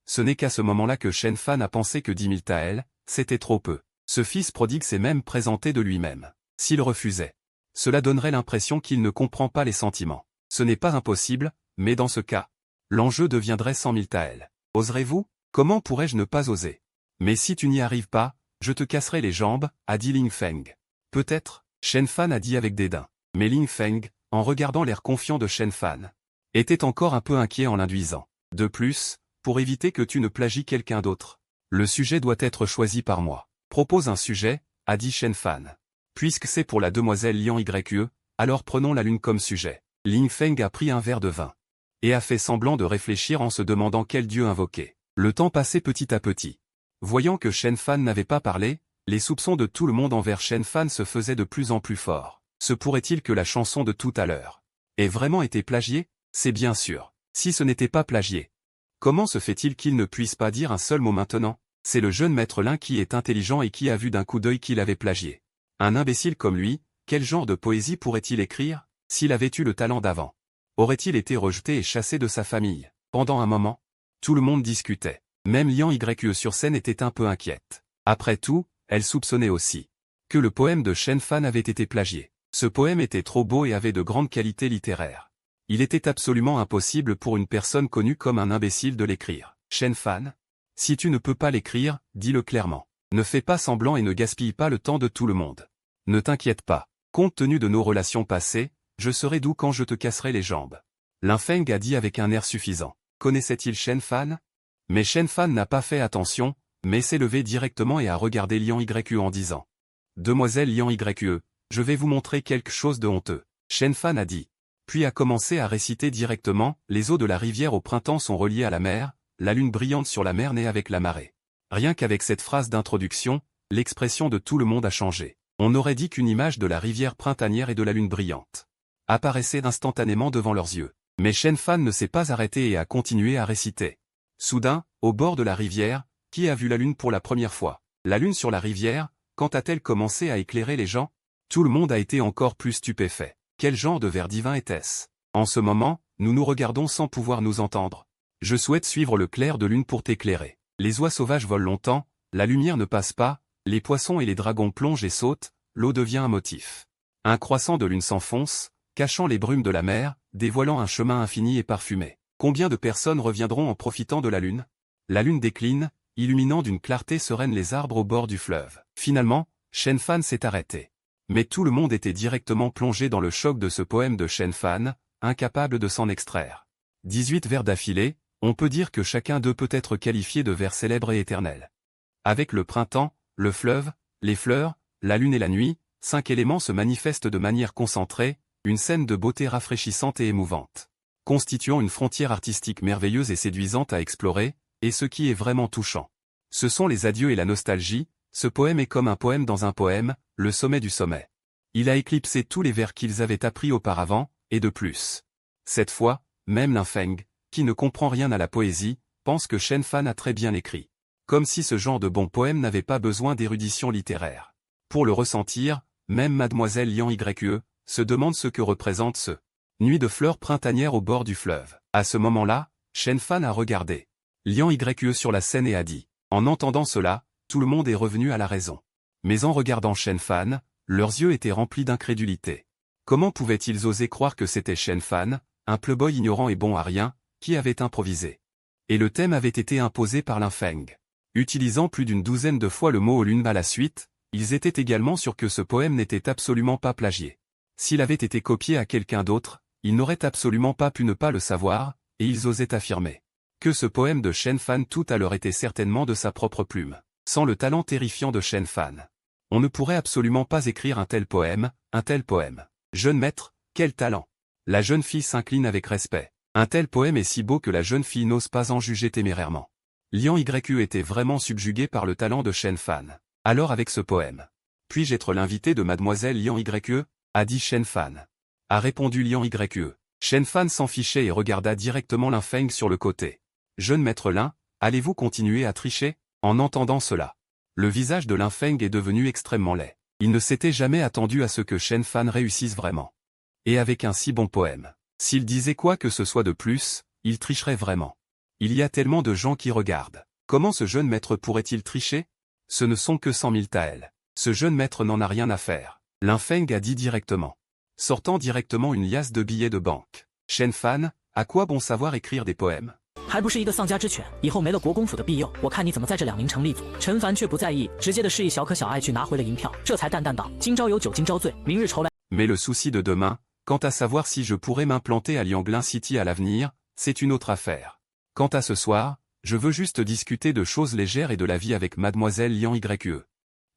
Ce n'est qu'à ce moment-là que Shen Fan a pensé que 10 000 taels, c'était trop peu. Ce fils prodigue s'est même présenté de lui-même. S'il refusait, cela donnerait l'impression qu'il ne comprend pas les sentiments. Ce n'est pas impossible, mais dans ce cas, l'enjeu deviendrait 100 000 taels. Oserez-vous? Comment pourrais-je ne pas oser? Mais si tu n'y arrives pas, je te casserai les jambes, a dit Ling Feng. Peut-être, Shen Fan a dit avec dédain. Mais Ling Feng, en regardant l'air confiant de Shen Fan, était encore un peu inquiet en l'induisant. De plus, pour éviter que tu ne plagies quelqu'un d'autre, le sujet doit être choisi par moi. Propose un sujet, a dit Shen Fan. Puisque c'est pour la demoiselle Lian Yue, alors prenons la lune comme sujet. Ling Feng a pris un verre de vin et a fait semblant de réfléchir en se demandant quel dieu invoquer. Le temps passait petit à petit. Voyant que Shen Fan n'avait pas parlé, les soupçons de tout le monde envers Shen Fan se faisaient de plus en plus forts. Se pourrait-il que la chanson de tout à l'heure ait vraiment été plagiée? C'est bien sûr. Si ce n'était pas plagié, comment se fait-il qu'il ne puisse pas dire un seul mot maintenant? C'est le jeune maître Lin qui est intelligent et qui a vu d'un coup d'œil qu'il avait plagié. Un imbécile comme lui, quel genre de poésie pourrait-il écrire? S'il avait eu le talent d'avant, aurait-il été rejeté et chassé de sa famille? Pendant un moment, tout le monde discutait. Même Lian Yue sur scène était un peu inquiète. Après tout, elle soupçonnait aussi que le poème de Shen Fan avait été plagié. Ce poème était trop beau et avait de grandes qualités littéraires. Il était absolument impossible pour une personne connue comme un imbécile de l'écrire. Shen Fan, si tu ne peux pas l'écrire, dis-le clairement. Ne fais pas semblant et ne gaspille pas le temps de tout le monde. Ne t'inquiète pas. Compte tenu de nos relations passées, je serai doux quand je te casserai les jambes. Lin Feng a dit avec un air suffisant. Connaissait-il Shen Fan? Mais Shen Fan n'a pas fait attention, mais s'est levé directement et a regardé Lian Yue en disant. Demoiselle Lian Yue, je vais vous montrer quelque chose de honteux. Shen Fan a dit. Puis a commencé à réciter directement, les eaux de la rivière au printemps sont reliées à la mer, la lune brillante sur la mer naît avec la marée. Rien qu'avec cette phrase d'introduction, l'expression de tout le monde a changé. On aurait dit qu'une image de la rivière printanière et de la lune brillante apparaissait instantanément devant leurs yeux. Mais Shen Fan ne s'est pas arrêté et a continué à réciter. Soudain, au bord de la rivière, qui a vu la lune pour la première fois? La lune sur la rivière, quand a-t-elle commencé à éclairer les gens? Tout le monde a été encore plus stupéfait. Quel genre de vers divin était-ce? En ce moment, nous nous regardons sans pouvoir nous entendre. Je souhaite suivre le clair de lune pour t'éclairer. Les oies sauvages volent longtemps, la lumière ne passe pas, les poissons et les dragons plongent et sautent, l'eau devient un motif. Un croissant de lune s'enfonce, cachant les brumes de la mer, dévoilant un chemin infini et parfumé. Combien de personnes reviendront en profitant de la lune? La lune décline, illuminant d'une clarté sereine les arbres au bord du fleuve. Finalement, Shen Fan s'est arrêté. Mais tout le monde était directement plongé dans le choc de ce poème de Shen Fan, incapable de s'en extraire. 18 vers d'affilée, on peut dire que chacun d'eux peut être qualifié de vers célèbre et éternel. Avec le printemps, le fleuve, les fleurs, la lune et la nuit, 5 éléments se manifestent de manière concentrée, une scène de beauté rafraîchissante et émouvante, constituant une frontière artistique merveilleuse et séduisante à explorer, et ce qui est vraiment touchant. Ce sont les adieux et la nostalgie, ce poème est comme un poème dans un poème, le sommet du sommet. Il a éclipsé tous les vers qu'ils avaient appris auparavant, et de plus. Cette fois, même Lin Feng, qui ne comprend rien à la poésie, pense que Shen Fan a très bien écrit. Comme si ce genre de bon poème n'avait pas besoin d'érudition littéraire. Pour le ressentir, même mademoiselle Lian Yue se demande ce que représente ce Nuit de fleurs printanières au bord du fleuve. À ce moment-là, Shen Fan a regardé Liang Yue sur la scène et a dit. En entendant cela, tout le monde est revenu à la raison. Mais en regardant Shen Fan, leurs yeux étaient remplis d'incrédulité. Comment pouvaient-ils oser croire que c'était Shen Fan, un playboy ignorant et bon à rien, qui avait improvisé? Et le thème avait été imposé par Lin Feng. Utilisant plus d'une douzaine de fois le mot Lun à la suite, ils étaient également sûrs que ce poème n'était absolument pas plagié. S'il avait été copié à quelqu'un d'autre, ils n'auraient absolument pas pu ne pas le savoir, et ils osaient affirmer que ce poème de Shen Fan tout à l'heure était certainement de sa propre plume. Sans le talent terrifiant de Shen Fan, on ne pourrait absolument pas écrire un tel poème, un tel poème. Jeune maître, quel talent! La jeune fille s'incline avec respect. Un tel poème est si beau que la jeune fille n'ose pas en juger témérairement. Liang Yue était vraiment subjugué par le talent de Shen Fan. Alors avec ce poème, puis-je être l'invité de mademoiselle Liang Yue? A dit Shen Fan. A répondu Liang Yue. Shen Fan s'en fichait et regarda directement Lin Feng sur le côté. Jeune maître Lin, allez-vous continuer à tricher? En entendant cela, le visage de Lin Feng est devenu extrêmement laid. Il ne s'était jamais attendu à ce que Shen Fan réussisse vraiment. Et avec un si bon poème. S'il disait quoi que ce soit de plus, il tricherait vraiment. Il y a tellement de gens qui regardent. Comment ce jeune maître pourrait-il tricher? Ce ne sont que 100 000 taels. Ce jeune maître n'en a rien à faire. Lin Feng a dit directement. Sortant directement une liasse de billets de banque. Shen Fan, à quoi bon savoir écrire des poèmes? 还不是一个丧家之犬，以后没了国公府的庇佑，我看你怎么在这2名城立足。陈凡却不在意，直接的示意小可小爱去拿回了银票，这才淡淡道：今朝有酒今朝醉，明日愁来。Mais le souci de demain, quant à savoir si je pourrais m'implanter à Lianglin City à l'avenir, c'est une autre affaire. Quant à ce soir, je veux juste discuter de choses légères et de la vie avec mademoiselle Liang Yue.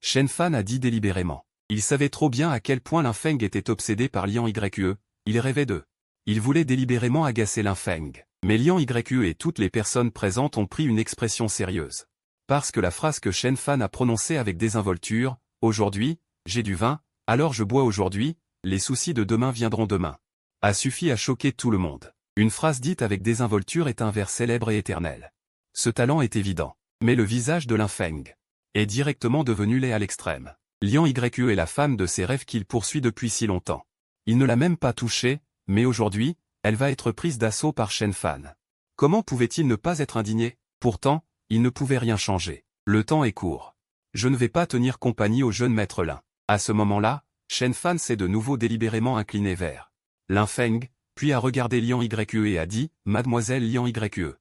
Shen Fan a dit délibérément. Il savait trop bien à quel point Lin Feng était obsédé par Liang Yue, il rêvait d'eux. Il voulait délibérément agacer Lin Feng. Mais Liang Yue et toutes les personnes présentes ont pris une expression sérieuse. Parce que la phrase que Shen Fan a prononcée avec désinvolture, « Aujourd'hui, j'ai du vin, alors je bois aujourd'hui, les soucis de demain viendront demain », a suffi à choquer tout le monde. Une phrase dite avec désinvolture est un vers célèbre et éternel. Ce talent est évident. Mais le visage de Lin Feng est directement devenu laid à l'extrême. Liang Yue est la femme de ses rêves qu'il poursuit depuis si longtemps. Il ne l'a même pas touchée, mais aujourd'hui, elle va être prise d'assaut par Shen Fan. Comment pouvait-il ne pas être indigné? Pourtant, il ne pouvait rien changer. Le temps est court. Je ne vais pas tenir compagnie au jeune maître Lin. À ce moment-là, Shen Fan s'est de nouveau délibérément incliné vers Lin Feng, puis a regardé Liang Yue et a dit, « Mademoiselle Liang Yue.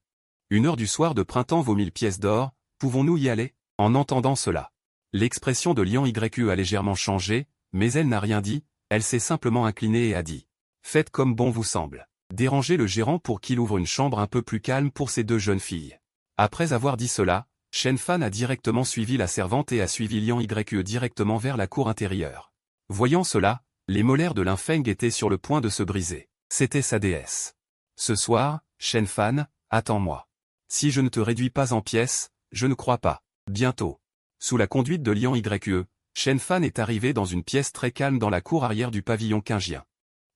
1h du soir de printemps vaut 1000 pièces d'or, pouvons-nous y aller ?» En entendant cela, l'expression de Liang Yue a légèrement changé, mais elle n'a rien dit, elle s'est simplement inclinée et a dit, « Faites comme bon vous semble. Dérangez le gérant pour qu'il ouvre une chambre un peu plus calme pour ces 2 jeunes filles. » Après avoir dit cela, Shen Fan a directement suivi la servante et a suivi Liang Yue directement vers la cour intérieure. Voyant cela, les molaires de Lin Feng étaient sur le point de se briser. C'était sa déesse. Ce soir, Shen Fan, attends-moi. Si je ne te réduis pas en pièces, je ne crois pas. Bientôt. Sous la conduite de Liang Yue, Shen Fan est arrivé dans une pièce très calme dans la cour arrière du pavillon quingien.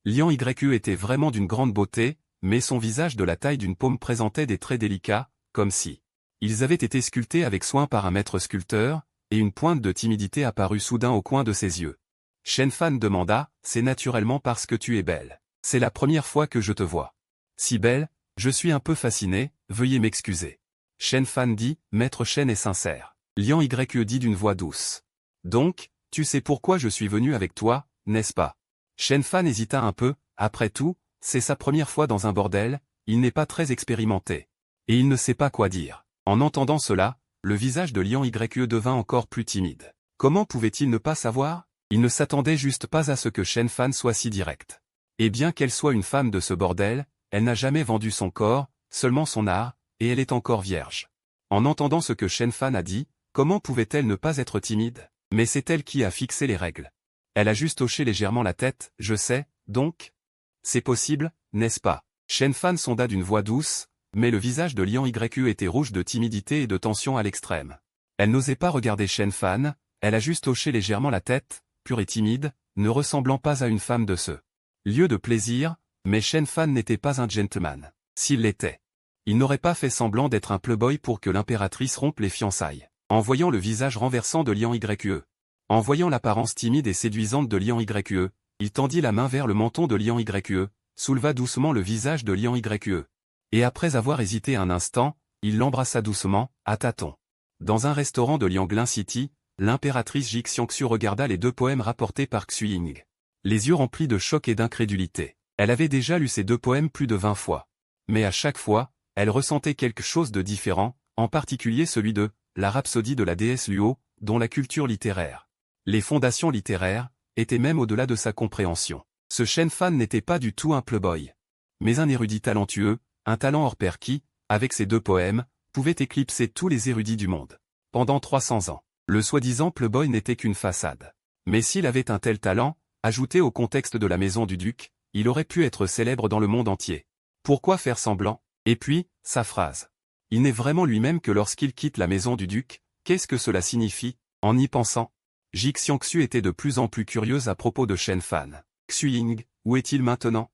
Liang Yue était vraiment d'une grande beauté, mais son visage de la taille d'une paume présentait des traits délicats, comme si ils avaient été sculptés avec soin par un maître sculpteur, et une pointe de timidité apparut soudain au coin de ses yeux. Shen Fan demanda, « C'est naturellement parce que tu es belle. C'est la première fois que je te vois. Si belle, je suis un peu fasciné, veuillez m'excuser. » Shen Fan dit, « Maître Shen est sincère. » Liang Yue dit d'une voix douce. « Donc, tu sais pourquoi je suis venu avec toi, n'est-ce pas ?» Shen Fan hésita un peu, après tout, c'est sa première fois dans un bordel, il n'est pas très expérimenté. Et il ne sait pas quoi dire. En entendant cela, le visage de Liang Yue devint encore plus timide. Comment pouvait-il ne pas savoir? Il ne s'attendait juste pas à ce que Shen Fan soit si directe. Et bien qu'elle soit une femme de ce bordel, elle n'a jamais vendu son corps, seulement son art, et elle est encore vierge. En entendant ce que Shen Fan a dit, comment pouvait-elle ne pas être timide? Mais c'est elle qui a fixé les règles. Elle a juste hoché légèrement la tête, je sais, donc? C'est possible, n'est-ce pas? Shen Fan sonda d'une voix douce, mais le visage de Liang Yue était rouge de timidité et de tension à l'extrême. Elle n'osait pas regarder Shen Fan, elle a juste hoché légèrement la tête, pure et timide, ne ressemblant pas à une femme de ce lieu de plaisir, mais Shen Fan n'était pas un gentleman. S'il l'était, il n'aurait pas fait semblant d'être un playboy pour que l'impératrice rompe les fiançailles. En voyant le visage renversant de Liang Yue, en voyant l'apparence timide et séduisante de Liang Yue, il tendit la main vers le menton de Liang Yue, souleva doucement le visage de Liang Yue. Et après avoir hésité un instant, il l'embrassa doucement, à tâtons. Dans un restaurant de Lianglin City, l'impératrice Ji Xiangxu regarda les 2 poèmes rapportés par Xu Ying. Les yeux remplis de choc et d'incrédulité. Elle avait déjà lu ces 2 poèmes plus de 20 fois. Mais à chaque fois, elle ressentait quelque chose de différent, en particulier celui de « La rhapsodie de la déesse Luo », dont la culture littéraire, les fondations littéraires, étaient même au-delà de sa compréhension. Ce Shen Fan n'était pas du tout un playboy, mais un érudit talentueux, un talent hors pair qui, avec ses 2 poèmes, pouvait éclipser tous les érudits du monde. Pendant 300 ans, le soi-disant playboy n'était qu'une façade. Mais s'il avait un tel talent, ajouté au contexte de la maison du duc, il aurait pu être célèbre dans le monde entier. Pourquoi faire semblant? Et puis, sa phrase. Il n'est vraiment lui-même que lorsqu'il quitte la maison du duc. Qu'est-ce que cela signifie? En y pensant, Ji Xiangxu était de plus en plus curieuse à propos de Shen Fan. Xu Ying, où est-il maintenant?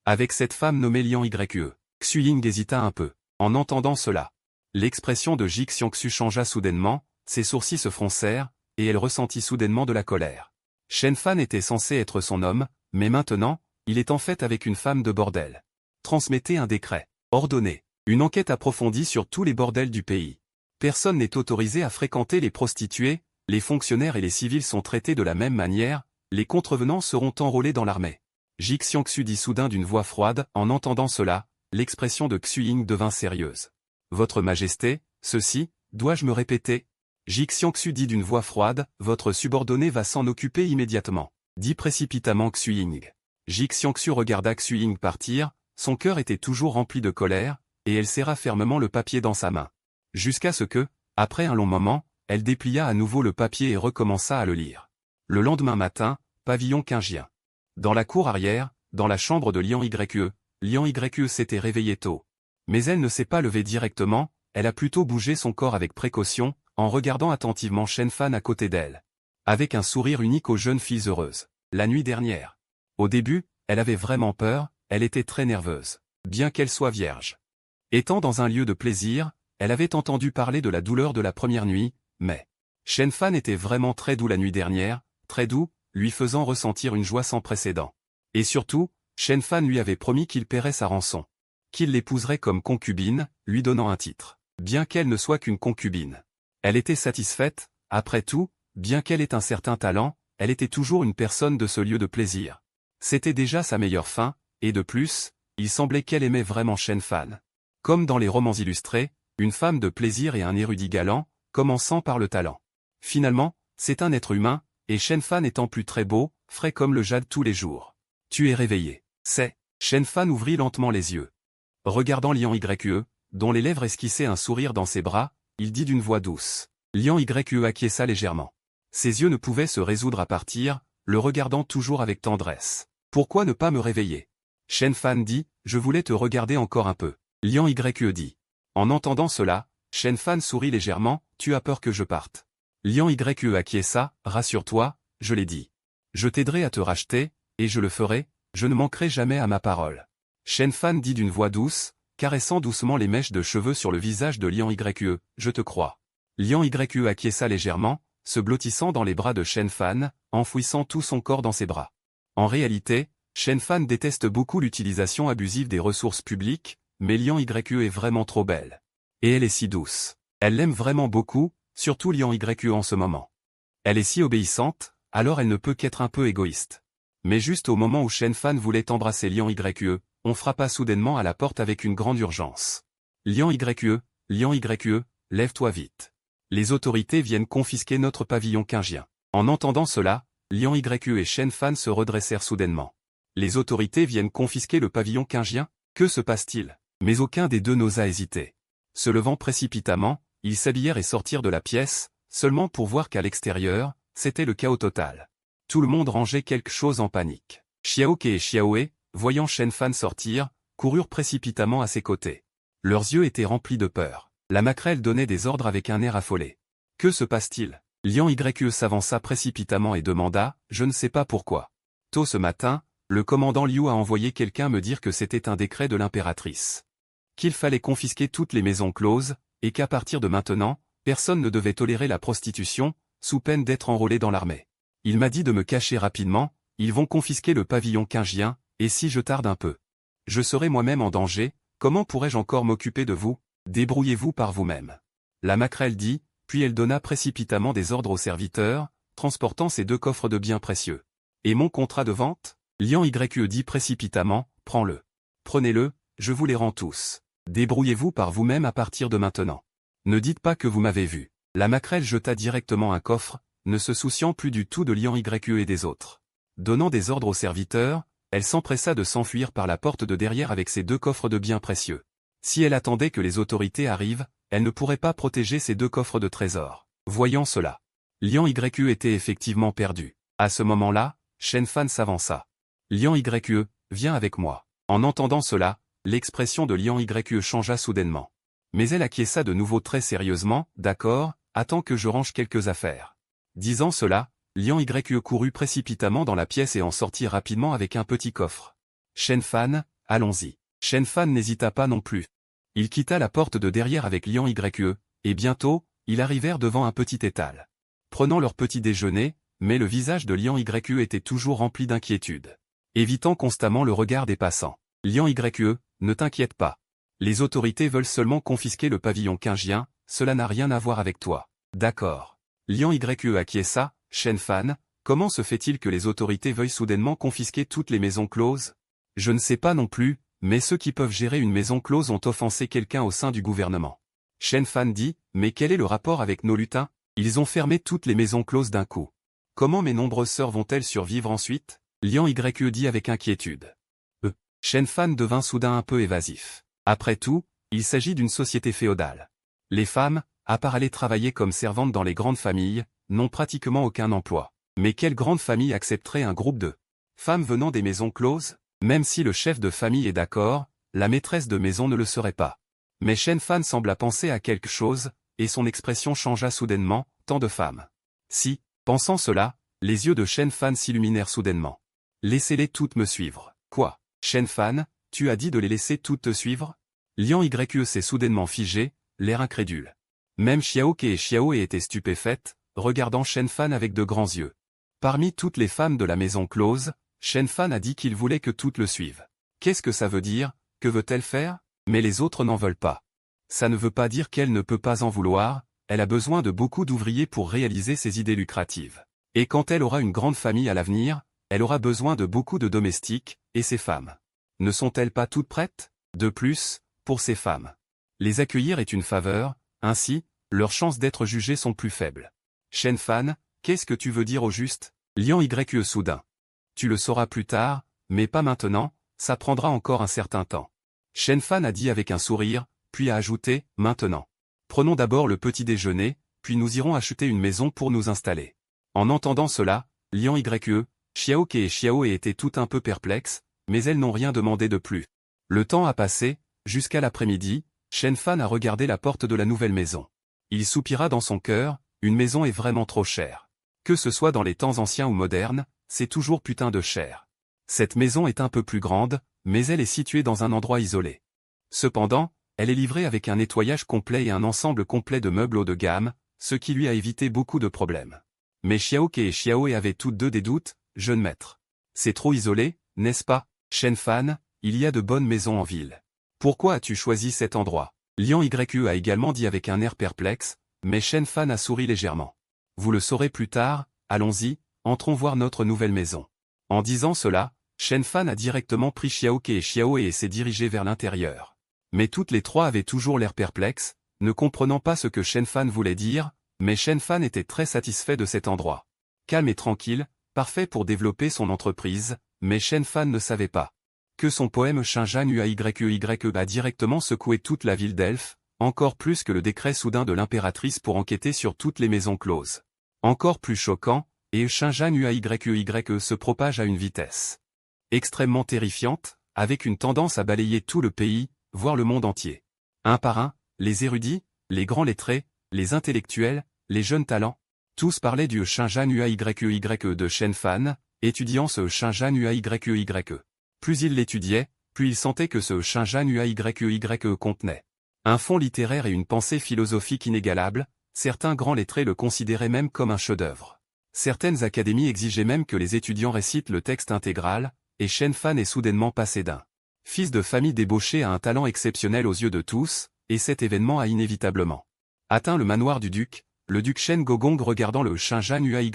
Avec cette femme nommée Liang Yue. Xu Ying hésita un peu. En entendant cela, l'expression de Ji Xiangxu changea soudainement, ses sourcils se froncèrent, et elle ressentit soudainement de la colère. Shen Fan était censé être son homme, mais maintenant, il est en fait avec une femme de bordel. Transmettez un décret. Ordonnez une enquête approfondie sur tous les bordels du pays. Personne n'est autorisé à fréquenter les prostituées, les fonctionnaires et les civils sont traités de la même manière, les contrevenants seront enrôlés dans l'armée. Ji Xiangxu dit soudain d'une voix froide, en entendant cela, l'expression de Xu Ying devint sérieuse. Votre Majesté, ceci, dois-je me répéter? Ji Xiangxu dit d'une voix froide, votre subordonné va s'en occuper immédiatement. Dit précipitamment Xu Ying. Ji Xiangxu regarda Xu Ying partir, son cœur était toujours rempli de colère, et elle serra fermement le papier dans sa main. Jusqu'à ce que, après un long moment, elle déplia à nouveau le papier et recommença à le lire. Le lendemain matin, pavillon Qingjian. Dans la cour arrière, dans la chambre de Liang Yue s'était réveillée tôt. Mais elle ne s'est pas levée directement, elle a plutôt bougé son corps avec précaution, en regardant attentivement Shen Fan à côté d'elle. Avec un sourire unique aux jeunes filles heureuses. La nuit dernière. Au début, elle avait vraiment peur, elle était très nerveuse. Bien qu'elle soit vierge. Étant dans un lieu de plaisir, elle avait entendu parler de la douleur de la première nuit, mais Shen Fan était vraiment très doux la nuit dernière, très doux, lui faisant ressentir une joie sans précédent. Et surtout, Shen Fan lui avait promis qu'il paierait sa rançon. Qu'il l'épouserait comme concubine, lui donnant un titre. Bien qu'elle ne soit qu'une concubine. Elle était satisfaite, après tout, bien qu'elle ait un certain talent, elle était toujours une personne de ce lieu de plaisir. C'était déjà sa meilleure fin, et de plus, il semblait qu'elle aimait vraiment Shen Fan. Comme dans les romans illustrés, une femme de plaisir et un érudit galant, commençant par le talent. Finalement, c'est un être humain, et Shen Fan étant plus très beau, frais comme le jade tous les jours. Tu es réveillé. C'est. Shen Fan ouvrit lentement les yeux. Regardant Liang Yue, dont les lèvres esquissaient un sourire dans ses bras, il dit d'une voix douce. Liang Yue acquiesça légèrement. Ses yeux ne pouvaient se résoudre à partir, le regardant toujours avec tendresse. Pourquoi ne pas me réveiller? Shen Fan dit, je voulais te regarder encore un peu. Liang Yue dit. En entendant cela, Shen Fan sourit légèrement, tu as peur que je parte. Liang Yue acquiesça, rassure-toi, je l'ai dit. Je t'aiderai à te racheter, et je le ferai, je ne manquerai jamais à ma parole. Shen Fan dit d'une voix douce, caressant doucement les mèches de cheveux sur le visage de Liang Yue, je te crois. Liang Yue acquiesça légèrement, se blottissant dans les bras de Shen Fan, enfouissant tout son corps dans ses bras. En réalité, Shen Fan déteste beaucoup l'utilisation abusive des ressources publiques, mais Liang Yue est vraiment trop belle. Et elle est si douce. Elle l'aime vraiment beaucoup, surtout Liang Yue en ce moment. Elle est si obéissante, alors elle ne peut qu'être un peu égoïste. Mais juste au moment où Shen Fan voulait embrasser Liang Yue, on frappa soudainement à la porte avec une grande urgence. Liang Yue, lève-toi vite. Les autorités viennent confisquer notre pavillon Qingjian. En entendant cela, Liang Yue et Shen Fan se redressèrent soudainement. Les autorités viennent confisquer le pavillon Qingjian? Que se passe-t-il? Mais aucun des deux n'osa hésiter. Se levant précipitamment, ils s'habillèrent et sortirent de la pièce, seulement pour voir qu'à l'extérieur, c'était le chaos total. Tout le monde rangeait quelque chose en panique. Xiaoke et Xiaoe, voyant Shen Fan sortir, coururent précipitamment à ses côtés. Leurs yeux étaient remplis de peur. La maquerelle donnait des ordres avec un air affolé. Que se passe-t-il? Liang Yue s'avança précipitamment et demanda, je ne sais pas pourquoi. Tôt ce matin, le commandant Liu a envoyé quelqu'un me dire que c'était un décret de l'impératrice. Qu'il fallait confisquer toutes les maisons closes, et qu'à partir de maintenant, personne ne devait tolérer la prostitution, sous peine d'être enrôlé dans l'armée. Il m'a dit de me cacher rapidement, ils vont confisquer le pavillon Qingjian, et si je tarde un peu, Je serai moi-même en danger, comment pourrais-je encore m'occuper de vous? Débrouillez-vous par vous-même. La maquerelle dit, puis elle donna précipitamment des ordres aux serviteurs, transportant ces 2 coffres de biens précieux. Et mon contrat de vente? Lian YE dit précipitamment, prends-le. Prenez-le, je vous les rends tous. Débrouillez-vous par vous-même à partir de maintenant. Ne dites pas que vous m'avez vu. La maquerelle jeta directement un coffre, ne se souciant plus du tout de Lian YE et des autres. Donnant des ordres aux serviteurs, elle s'empressa de s'enfuir par la porte de derrière avec ses 2 coffres de biens précieux. Si elle attendait que les autorités arrivent, elle ne pourrait pas protéger ces 2 coffres de trésors. Voyant cela, Lian YE était effectivement perdu. À ce moment-là, Shen Fan s'avança. Lian YE, viens avec moi. En entendant cela, l'expression de Lian YE changea soudainement. Mais elle acquiesça de nouveau très sérieusement, d'accord, attends que je range quelques affaires. Disant cela, Lian YE courut précipitamment dans la pièce et en sortit rapidement avec un petit coffre. Shen Fan, allons-y. Shen Fan n'hésita pas non plus. Il quitta la porte de derrière avec Lian YE, et bientôt, ils arrivèrent devant un petit étal. Prenant leur petit déjeuner, mais le visage de Lian YE était toujours rempli d'inquiétude. Évitant constamment le regard des passants. Lian YE, ne t'inquiète pas. Les autorités veulent seulement confisquer le pavillon quingien, cela n'a rien à voir avec toi. D'accord. Lian YE acquiesça, Shen Fan, comment se fait-il que les autorités veuillent soudainement confisquer toutes les maisons closes? Je ne sais pas non plus, mais ceux qui peuvent gérer une maison close ont offensé quelqu'un au sein du gouvernement. Shen Fan dit, mais quel est le rapport avec nos lutins? Ils ont fermé toutes les maisons closes d'un coup. Comment mes nombreuses sœurs vont-elles survivre ensuite? Lian YE dit avec inquiétude. Shen Fan devint soudain un peu évasif. Après tout, il s'agit d'une société féodale. Les femmes, à part aller travailler comme servantes dans les grandes familles, n'ont pratiquement aucun emploi. Mais quelle grande famille accepterait un groupe de femmes venant des maisons closes? Même si le chef de famille est d'accord, la maîtresse de maison ne le serait pas. Mais Shen Fan sembla penser à quelque chose, et son expression changea soudainement, tant de femmes. Si, pensant cela, les yeux de Shen Fan s'illuminèrent soudainement. Laissez-les toutes me suivre. Quoi? Shen Fan, tu as dit de les laisser toutes te suivre? Lian YE s'est soudainement figé, l'air incrédule. Même Xiaoke et Xiaoe étaient stupéfaites, regardant Shen Fan avec de grands yeux. Parmi toutes les femmes de la maison close, Shen Fan a dit qu'il voulait que toutes le suivent. Qu'est-ce que ça veut dire? Que veut-elle faire? Mais les autres n'en veulent pas. Ça ne veut pas dire qu'elle ne peut pas en vouloir, elle a besoin de beaucoup d'ouvriers pour réaliser ses idées lucratives. Et quand elle aura une grande famille à l'avenir, elle aura besoin de beaucoup de domestiques, et ces femmes. Ne sont-elles pas toutes prêtes? De plus, pour ces femmes. Les accueillir est une faveur, ainsi, leurs chances d'être jugées sont plus faibles. Shen Fan, qu'est-ce que tu veux dire au juste? Lian YE soudain. Tu le sauras plus tard, mais pas maintenant, ça prendra encore un certain temps. Shen Fan a dit avec un sourire, puis a ajouté, maintenant. Prenons d'abord le petit déjeuner, puis nous irons acheter une maison pour nous installer. En entendant cela, Lian YE, Xiaoke et Xiaoe étaient tout un peu perplexes, mais elles n'ont rien demandé de plus. Le temps a passé, jusqu'à l'après-midi, Shen Fan a regardé la porte de la nouvelle maison. Il soupira dans son cœur, une maison est vraiment trop chère. Que ce soit dans les temps anciens ou modernes, c'est toujours putain de cher. Cette maison est un peu plus grande, mais elle est située dans un endroit isolé. Cependant, elle est livrée avec un nettoyage complet et un ensemble complet de meubles haut de gamme, ce qui lui a évité beaucoup de problèmes. Mais Xiaoke et Xiaoe avaient toutes deux des doutes, jeune maître. C'est trop isolé, n'est-ce pas? Shen Fan, il y a de bonnes maisons en ville. Pourquoi as-tu choisi cet endroit? Lian YE a également dit avec un air perplexe, mais Shen Fan a souri légèrement. Vous le saurez plus tard, allons-y, entrons voir notre nouvelle maison. En disant cela, Shen Fan a directement pris Xiaoke et Xiaoe et s'est dirigé vers l'intérieur. Mais toutes les trois avaient toujours l'air perplexes, ne comprenant pas ce que Shen Fan voulait dire, mais Shen Fan était très satisfait de cet endroit. Calme et tranquille, parfait pour développer son entreprise, mais Shen Fan ne savait pas que son poème Shinjan Uaye a directement secoué toute la ville d'Elfe, encore plus que le décret soudain de l'impératrice pour enquêter sur toutes les maisons closes. Encore plus choquant, et Shinjan Uaye se propage à une vitesse extrêmement terrifiante, avec une tendance à balayer tout le pays, voire le monde entier. Un par un, les érudits, les grands lettrés, les intellectuels, les jeunes talents, tous parlaient du Shinjan Uaye de Shen Fan, étudiant ce Shinjan Uaye. Plus il l'étudiait, plus il sentait que ce Shinjan Uaye contenait un fond littéraire et une pensée philosophique inégalable, certains grands lettrés le considéraient même comme un chef-d'œuvre. Certaines académies exigeaient même que les étudiants récitent le texte intégral, et Shen Fan est soudainement passé d'un Fils de famille débauchée a un talent exceptionnel aux yeux de tous, et cet événement a inévitablement atteint le manoir du duc, le duc Shen Gogong regardant le Shinjan Uayyeye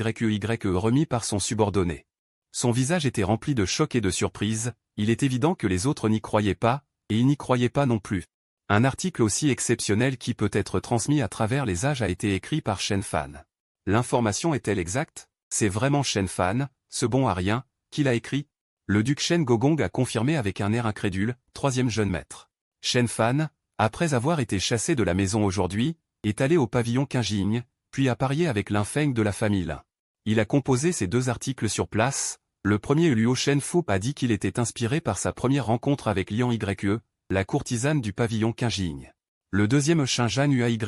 remis par son subordonné. Son visage était rempli de choc et de surprise, il est évident que les autres n'y croyaient pas, et il n'y croyait pas non plus. Un article aussi exceptionnel qui peut être transmis à travers les âges a été écrit par Shen Fan. L'information est-elle exacte? C'est vraiment Shen Fan, ce bon à rien, qui l'a écrit? Le duc Shen Gogong a confirmé avec un air incrédule, troisième jeune maître. Shen Fan, après avoir été chassé de la maison aujourd'hui, est allé au pavillon Qinjing, puis a parié avec Linfeng de la famille Lin. Il a composé ces 2 articles sur place. Le premier Luo Shenfu a dit qu'il était inspiré par sa première rencontre avec Lian Yue, la courtisane du pavillon Qinjing. Le deuxième Shinjan Uayyeye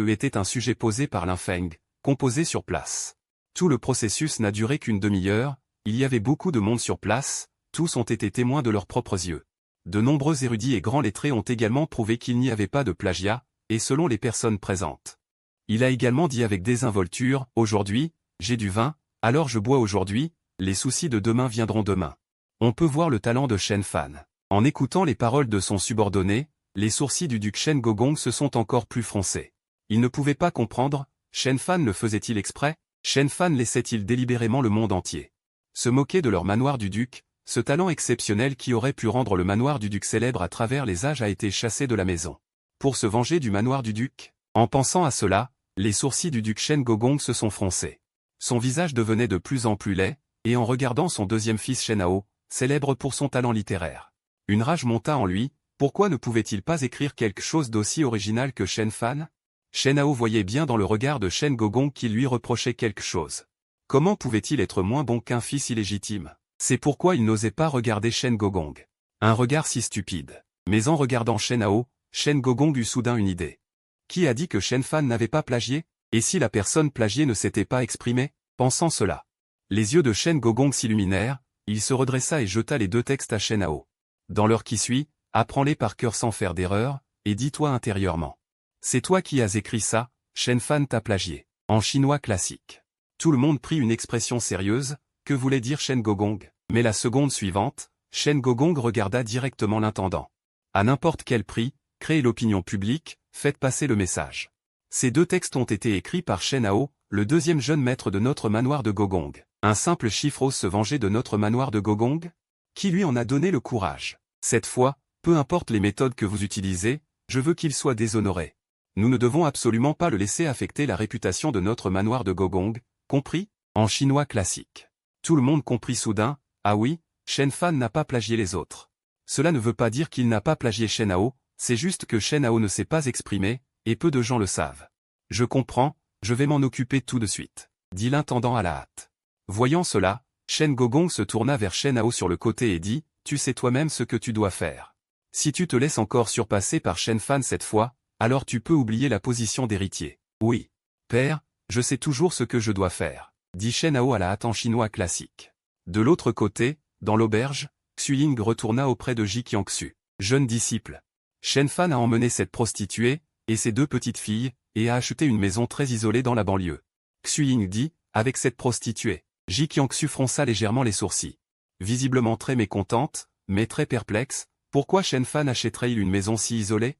était un sujet posé par Linfeng, composé sur place. Tout le processus n'a duré qu'une demi-heure, il y avait beaucoup de monde sur place, tous ont été témoins de leurs propres yeux. De nombreux érudits et grands lettrés ont également prouvé qu'il n'y avait pas de plagiat, et selon les personnes présentes. Il a également dit avec désinvolture, « Aujourd'hui, j'ai du vin, alors je bois aujourd'hui, les soucis de demain viendront demain. » On peut voir le talent de Shen Fan. En écoutant les paroles de son subordonné, les sourcils du duc Shen Gogong se sont encore plus froncés. Il ne pouvait pas comprendre, Shen Fan le faisait-il exprès? Shen Fan laissait-il délibérément le monde entier se moquer de leur manoir du duc? Ce talent exceptionnel qui aurait pu rendre le manoir du duc célèbre à travers les âges a été chassé de la maison. Pour se venger du manoir du duc? En pensant à cela, les sourcils du duc Shen Gogong se sont froncés. Son visage devenait de plus en plus laid, et en regardant son deuxième fils Shenhao, célèbre pour son talent littéraire, une rage monta en lui. Pourquoi ne pouvait-il pas écrire quelque chose d'aussi original que Shen Fan? Shenhao voyait bien dans le regard de Shen Gogong qu'il lui reprochait quelque chose. Comment pouvait-il être moins bon qu'un fils illégitime? C'est pourquoi il n'osait pas regarder Shen Gogong. Un regard si stupide. Mais en regardant Shenhao, Shen Gogong eut soudain une idée. Qui a dit que Shen Fan n'avait pas plagié? Et si la personne plagiée ne s'était pas exprimée? Pensant cela, les yeux de Shen Gogong s'illuminèrent, il se redressa et jeta les 2 textes à Shenhao. Dans l'heure qui suit, apprends-les par cœur sans faire d'erreur, et dis-toi intérieurement. C'est toi qui as écrit ça, Shen Fan t'a plagié. En chinois classique. Tout le monde prit une expression sérieuse, que voulait dire Shen Gogong? Mais la seconde suivante, Shen Gogong regarda directement l'intendant. À n'importe quel prix, créez l'opinion publique, faites passer le message. Ces 2 textes ont été écrits par Shenhao, le deuxième jeune maître de notre manoir de Gogong. Un simple chiffre ose se venger de notre manoir de Gogong? Qui lui en a donné le courage? Cette fois, peu importe les méthodes que vous utilisez, je veux qu'il soit déshonoré. Nous ne devons absolument pas le laisser affecter la réputation de notre manoir de Gogong, compris? En chinois classique. Tout le monde comprit soudain, ah oui, Shen Fan n'a pas plagié les autres. Cela ne veut pas dire qu'il n'a pas plagié Shenhao, c'est juste que Shenhao ne s'est pas exprimé, et peu de gens le savent. Je comprends, je vais m'en occuper tout de suite, dit l'intendant à la hâte. Voyant cela, Shen Gogong se tourna vers Shenhao sur le côté et dit, tu sais toi-même ce que tu dois faire. Si tu te laisses encore surpasser par Shen Fan cette fois, alors tu peux oublier la position d'héritier. Oui. Père, je sais toujours ce que je dois faire, dit Shenhao à la hâte en chinois classique. De l'autre côté, dans l'auberge, Xuying retourna auprès de Ji Qiangxu, jeune disciple. Shen Fan a emmené cette prostituée, et ses 2 petites filles, et a acheté une maison très isolée dans la banlieue. Xuying dit, avec cette prostituée. Ji Qiangxu fronça légèrement les sourcils. Visiblement très mécontente, mais très perplexe, pourquoi Shen Fan achèterait-il une maison si isolée?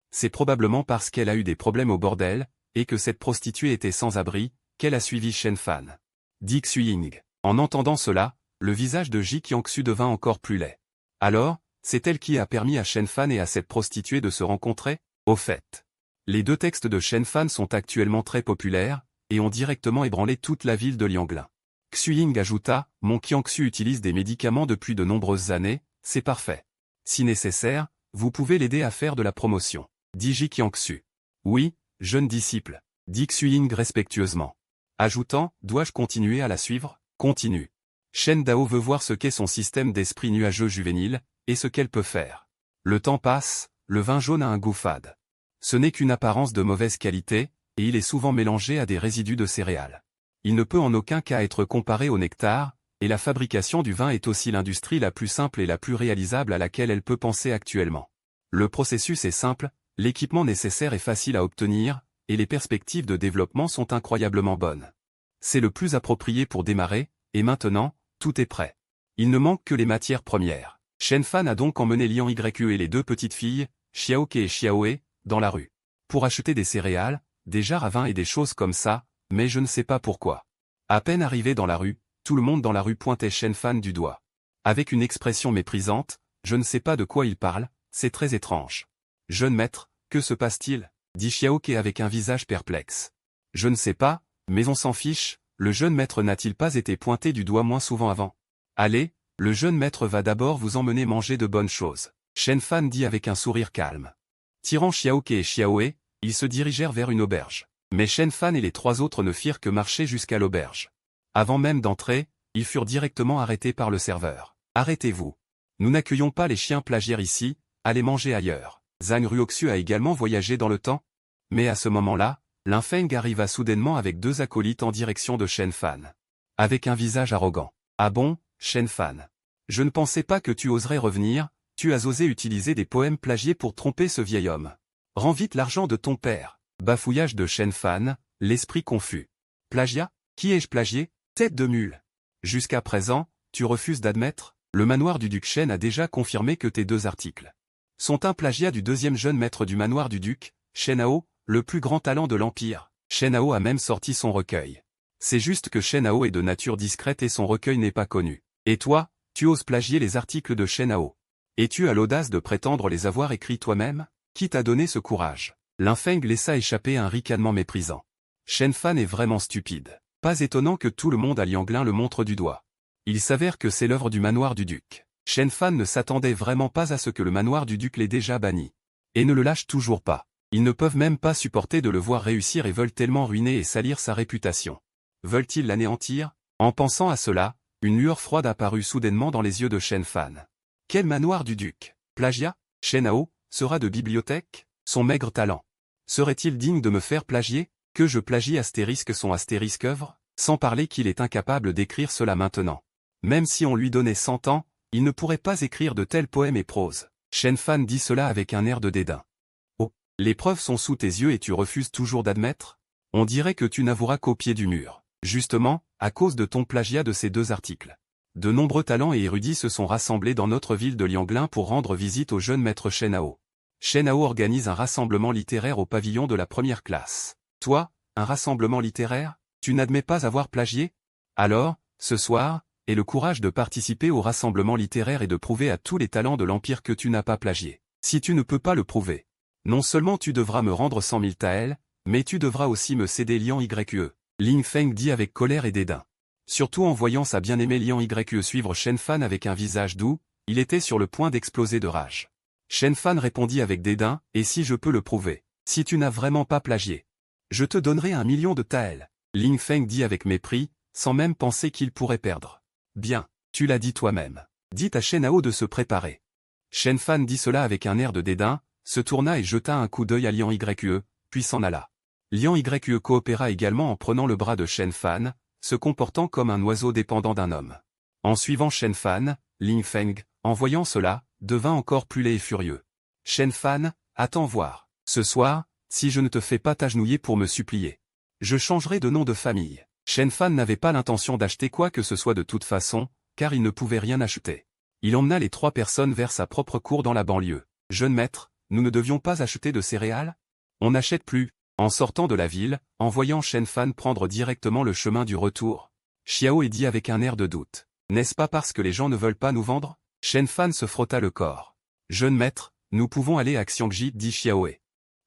C'est probablement parce qu'elle a eu des problèmes au bordel, et que cette prostituée était sans abri, qu'elle a suivi Shen Fan. Dit Xuying. En entendant cela, le visage de Ji Qiangxu devint encore plus laid. Alors, c'est elle qui a permis à Shen Fan et à cette prostituée de se rencontrer? Au fait. Les 2 textes de Shen Fan sont actuellement très populaires, et ont directement ébranlé toute la ville de Lianglin. Xuying ajouta, mon Qiangxu utilise des médicaments depuis de nombreuses années, c'est parfait. Si nécessaire, vous pouvez l'aider à faire de la promotion, dit Ji Qiangxu. Oui, jeune disciple, dit Xuying respectueusement. Ajoutant, dois-je continuer à la suivre? Continue. Shen Dao veut voir ce qu'est son système d'esprit nuageux juvénile, et ce qu'elle peut faire. Le temps passe, le vin jaune a un goût fade. Ce n'est qu'une apparence de mauvaise qualité, et il est souvent mélangé à des résidus de céréales. Il ne peut en aucun cas être comparé au nectar, et la fabrication du vin est aussi l'industrie la plus simple et la plus réalisable à laquelle elle peut penser actuellement. Le processus est simple, l'équipement nécessaire est facile à obtenir, et les perspectives de développement sont incroyablement bonnes. C'est le plus approprié pour démarrer, et maintenant, tout est prêt. Il ne manque que les matières premières. Shen Fan a donc emmené Liang Yue et les deux petites filles, Xiaoke et Xiaoe, dans la rue. Pour acheter des céréales, des jarres à vin et des choses comme ça, mais je ne sais pas pourquoi. À peine arrivé dans la rue, tout le monde dans la rue pointait Shen Fan du doigt. Avec une expression méprisante, je ne sais pas de quoi il parle, c'est très étrange. Jeune maître, que se passe-t-il? Dit Xiaoke avec un visage perplexe. Je ne sais pas, mais on s'en fiche, le jeune maître n'a-t-il pas été pointé du doigt moins souvent avant? Allez, le jeune maître va d'abord vous emmener manger de bonnes choses. Shen Fan dit avec un sourire calme. Tirant Xiaoke et Xiaoe, ils se dirigèrent vers une auberge. Mais Shen Fan et les trois autres ne firent que marcher jusqu'à l'auberge. Avant même d'entrer, ils furent directement arrêtés par le serveur. Arrêtez-vous. Nous n'accueillons pas les chiens plagiaires ici, allez manger ailleurs. Zhang Ruoxiu a également voyagé dans le temps. Mais à ce moment-là, Lin Feng arriva soudainement avec deux acolytes en direction de Shen Fan. Avec un visage arrogant. Ah bon, Shen Fan? Je ne pensais pas que tu oserais revenir, tu as osé utiliser des poèmes plagiés pour tromper ce vieil homme. Rends vite l'argent de ton père. Bafouillage de Shen Fan, l'esprit confus. Plagiat? Qui ai-je plagié? Tête de mule. Jusqu'à présent, tu refuses d'admettre? Le manoir du duc Shen a déjà confirmé que tes deux articles sont un plagiat du deuxième jeune maître du manoir du duc, Shen Hao, le plus grand talent de l'Empire. Shen Hao a même sorti son recueil. C'est juste que Shen Hao est de nature discrète et son recueil n'est pas connu. Et toi, tu oses plagier les articles de Shen Hao. Et tu as l'audace de prétendre les avoir écrits toi-même? Qui t'a donné ce courage? Lin Feng laissa échapper un ricanement méprisant. Shen Fan est vraiment stupide. Pas étonnant que tout le monde à Lianglin le montre du doigt. Il s'avère que c'est l'œuvre du manoir du duc. Shen Fan ne s'attendait vraiment pas à ce que le manoir du duc l'ait déjà banni. Et ne le lâche toujours pas. Ils ne peuvent même pas supporter de le voir réussir et veulent tellement ruiner et salir sa réputation. Veulent-ils l'anéantir? En pensant à cela, une lueur froide apparut soudainement dans les yeux de Shen Fan. Quel manoir du duc? Plagiat? Shen Hao sera de bibliothèque? Son maigre talent serait-il digne de me faire plagier? Que je plagie astérisque son astérisque œuvre? Sans parler qu'il est incapable d'écrire cela maintenant. Même si on lui donnait 100 ans, il ne pourrait pas écrire de tels poèmes et prose. Shen Fan dit cela avec un air de dédain. Oh, les preuves sont sous tes yeux et tu refuses toujours d'admettre? On dirait que tu n'avoueras qu'au pied du mur. Justement, à cause de ton plagiat de ces deux articles. De nombreux talents et érudits se sont rassemblés dans notre ville de Lianglin pour rendre visite au jeune maître Shen Hao. Shen Hao organise un rassemblement littéraire au pavillon de la première classe. Toi, un rassemblement littéraire? Tu n'admets pas avoir plagié? Alors, ce soir, aie le courage de participer au rassemblement littéraire et de prouver à tous les talents de l'Empire que tu n'as pas plagié. Si tu ne peux pas le prouver, non seulement tu devras me rendre 100 000 taels, mais tu devras aussi me céder Liang Yue. Lin Feng dit avec colère et dédain. Surtout en voyant sa bien-aimée Liang Yue suivre Shen Fan avec un visage doux, il était sur le point d'exploser de rage. Shen Fan répondit avec dédain, « Et si je peux le prouver? Si tu n'as vraiment pas plagié, je te donnerai 1 million de taels. » Lin Feng dit avec mépris, sans même penser qu'il pourrait perdre. « Bien, tu l'as dit toi-même. Dis à Shen Hao de se préparer. » Shen Fan dit cela avec un air de dédain, se tourna et jeta un coup d'œil à Liang Yue, puis s'en alla. Liang Yue coopéra également en prenant le bras de Shen Fan, se comportant comme un oiseau dépendant d'un homme. En suivant Shen Fan, Lin Feng, en voyant cela, devint encore plus laid et furieux. « Shen Fan, attends voir. Ce soir, si je ne te fais pas t'agenouiller pour me supplier, je changerai de nom de famille. » Shen Fan n'avait pas l'intention d'acheter quoi que ce soit de toute façon, car il ne pouvait rien acheter. Il emmena les trois personnes vers sa propre cour dans la banlieue. « Jeune maître, nous ne devions pas acheter de céréales? On n'achète plus. » En sortant de la ville, en voyant Shen Fan prendre directement le chemin du retour, Xiao dit avec un air de doute. « N'est-ce pas parce que les gens ne veulent pas nous vendre ?» Shen Fan se frotta le corps. « Jeune maître, nous pouvons aller à Xiangji, dit Xiao.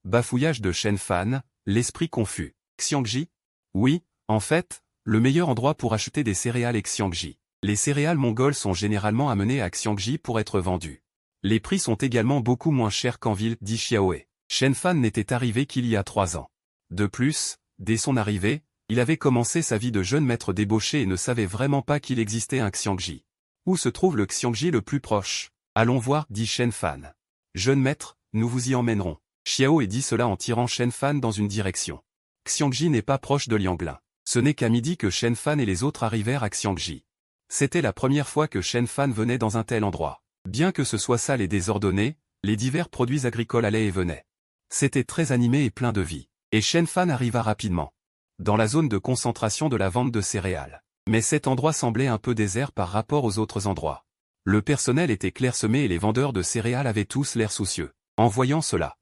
Bafouillage de Shen Fan, l'esprit confus. Xiangji? Oui, en fait, le meilleur endroit pour acheter des céréales est Xiangji. Les céréales mongoles sont généralement amenées à Xiangji pour être vendues. Les prix sont également beaucoup moins chers qu'en ville, dit Xiao. Shen Fan n'était arrivé qu'il y a 3 ans. De plus, dès son arrivée, il avait commencé sa vie de jeune maître débauché et ne savait vraiment pas qu'il existait un Xiangji. Où se trouve le Xiangji le plus proche? Allons voir, dit Shen Fan. Jeune maître, nous vous y emmènerons. Xiao dit cela en tirant Shen Fan dans une direction. Xiangji n'est pas proche de Lianglin. Ce n'est qu'à midi que Shen Fan et les autres arrivèrent à Xiangji. C'était la première fois que Shen Fan venait dans un tel endroit. Bien que ce soit sale et désordonné, les divers produits agricoles allaient et venaient. C'était très animé et plein de vie. Et Shen Fan arriva rapidement dans la zone de concentration de la vente de céréales. Mais cet endroit semblait un peu désert par rapport aux autres endroits. Le personnel était clairsemé et les vendeurs de céréales avaient tous l'air soucieux. En voyant cela,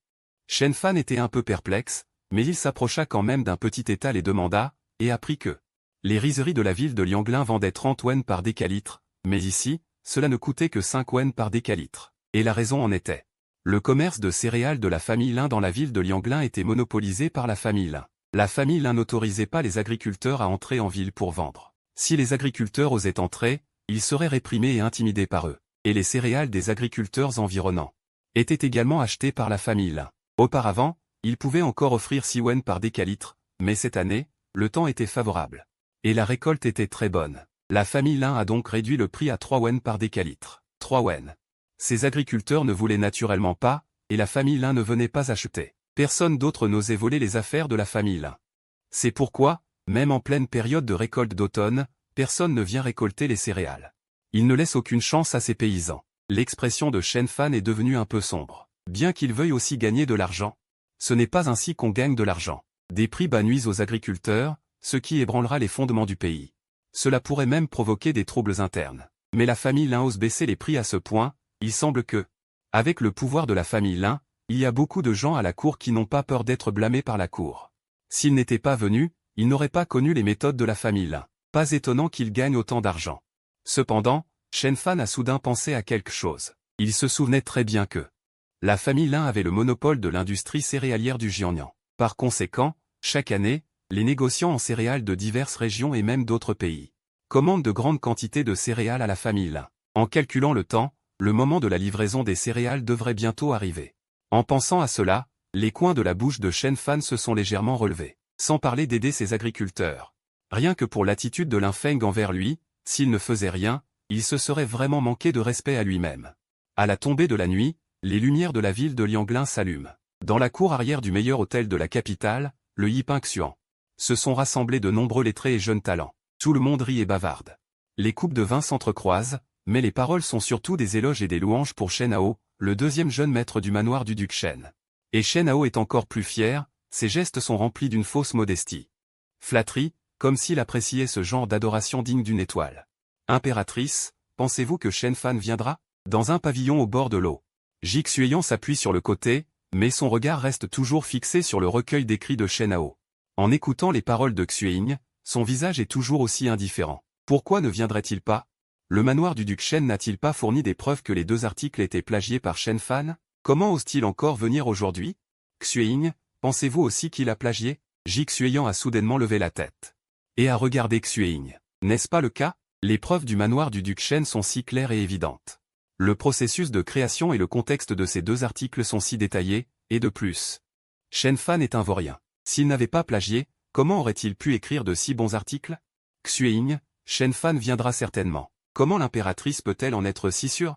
Shen Fan était un peu perplexe, mais il s'approcha quand même d'un petit étal et demanda, et apprit que les rizeries de la ville de Lianglin vendaient 30 wen par décalitre, mais ici, cela ne coûtait que 5 wen par décalitre. Et la raison en était. Le commerce de céréales de la famille Lin dans la ville de Lianglin était monopolisé par la famille Lin. La famille Lin n'autorisait pas les agriculteurs à entrer en ville pour vendre. Si les agriculteurs osaient entrer, ils seraient réprimés et intimidés par eux. Et les céréales des agriculteurs environnants étaient également achetées par la famille Lin. Auparavant, ils pouvaient encore offrir 6 wen par décalitre, mais cette année, le temps était favorable. Et la récolte était très bonne. La famille Lin a donc réduit le prix à 3 wen par décalitre. 3 wen. Ces agriculteurs ne voulaient naturellement pas, et la famille Lin ne venait pas acheter. Personne d'autre n'osait voler les affaires de la famille Lin. C'est pourquoi, même en pleine période de récolte d'automne, personne ne vient récolter les céréales. Il ne laisse aucune chance à ses paysans. L'expression de Shen Fan est devenue un peu sombre. Bien qu'il veuille aussi gagner de l'argent, ce n'est pas ainsi qu'on gagne de l'argent. Des prix bas nuisent aux agriculteurs, ce qui ébranlera les fondements du pays. Cela pourrait même provoquer des troubles internes. Mais la famille Lin ose baisser les prix à ce point, il semble que, avec le pouvoir de la famille Lin, il y a beaucoup de gens à la cour qui n'ont pas peur d'être blâmés par la cour. S'ils n'étaient pas venus, ils n'auraient pas connu les méthodes de la famille Lin. Pas étonnant qu'ils gagnent autant d'argent. Cependant, Shen Fan a soudain pensé à quelque chose. Il se souvenait très bien que la famille Lin avait le monopole de l'industrie céréalière du Jiangnan. Par conséquent, chaque année, les négociants en céréales de diverses régions et même d'autres pays commandent de grandes quantités de céréales à la famille Lin. En calculant le temps, le moment de la livraison des céréales devrait bientôt arriver. En pensant à cela, les coins de la bouche de Shen Fan se sont légèrement relevés. Sans parler d'aider ses agriculteurs. Rien que pour l'attitude de Lin Feng envers lui, s'il ne faisait rien, il se serait vraiment manqué de respect à lui-même. À la tombée de la nuit, les lumières de la ville de Lianglin s'allument. Dans la cour arrière du meilleur hôtel de la capitale, le Yiping Xuan, se sont rassemblés de nombreux lettrés et jeunes talents. Tout le monde rit et bavarde. Les coupes de vin s'entrecroisent, mais les paroles sont surtout des éloges et des louanges pour Shen Hao, le deuxième jeune maître du manoir du duc Shen. Et Shen Hao est encore plus fier, ses gestes sont remplis d'une fausse modestie. Flatterie, comme s'il appréciait ce genre d'adoration digne d'une étoile. Impératrice, pensez-vous que Shen Fan viendra? Dans un pavillon au bord de l'eau. Ji Xueyan s'appuie sur le côté, mais son regard reste toujours fixé sur le recueil d'écrits de Shen Hao. En écoutant les paroles de Xueying, son visage est toujours aussi indifférent. Pourquoi ne viendrait-il pas? Le manoir du duc Shen n'a-t-il pas fourni des preuves que les deux articles étaient plagiés par Shen Fan? Comment ose-t-il encore venir aujourd'hui? Xueying, pensez-vous aussi qu'il a plagié? Ji Xueyan a soudainement levé la tête. Et a regardé Xueying. N'est-ce pas le cas? Les preuves du manoir du duc Shen sont si claires et évidentes. Le processus de création et le contexte de ces deux articles sont si détaillés, et de plus. Shen Fan est un vaurien. S'il n'avait pas plagié, comment aurait-il pu écrire de si bons articles? Xueying, Shen Fan viendra certainement. Comment l'impératrice peut-elle en être si sûre?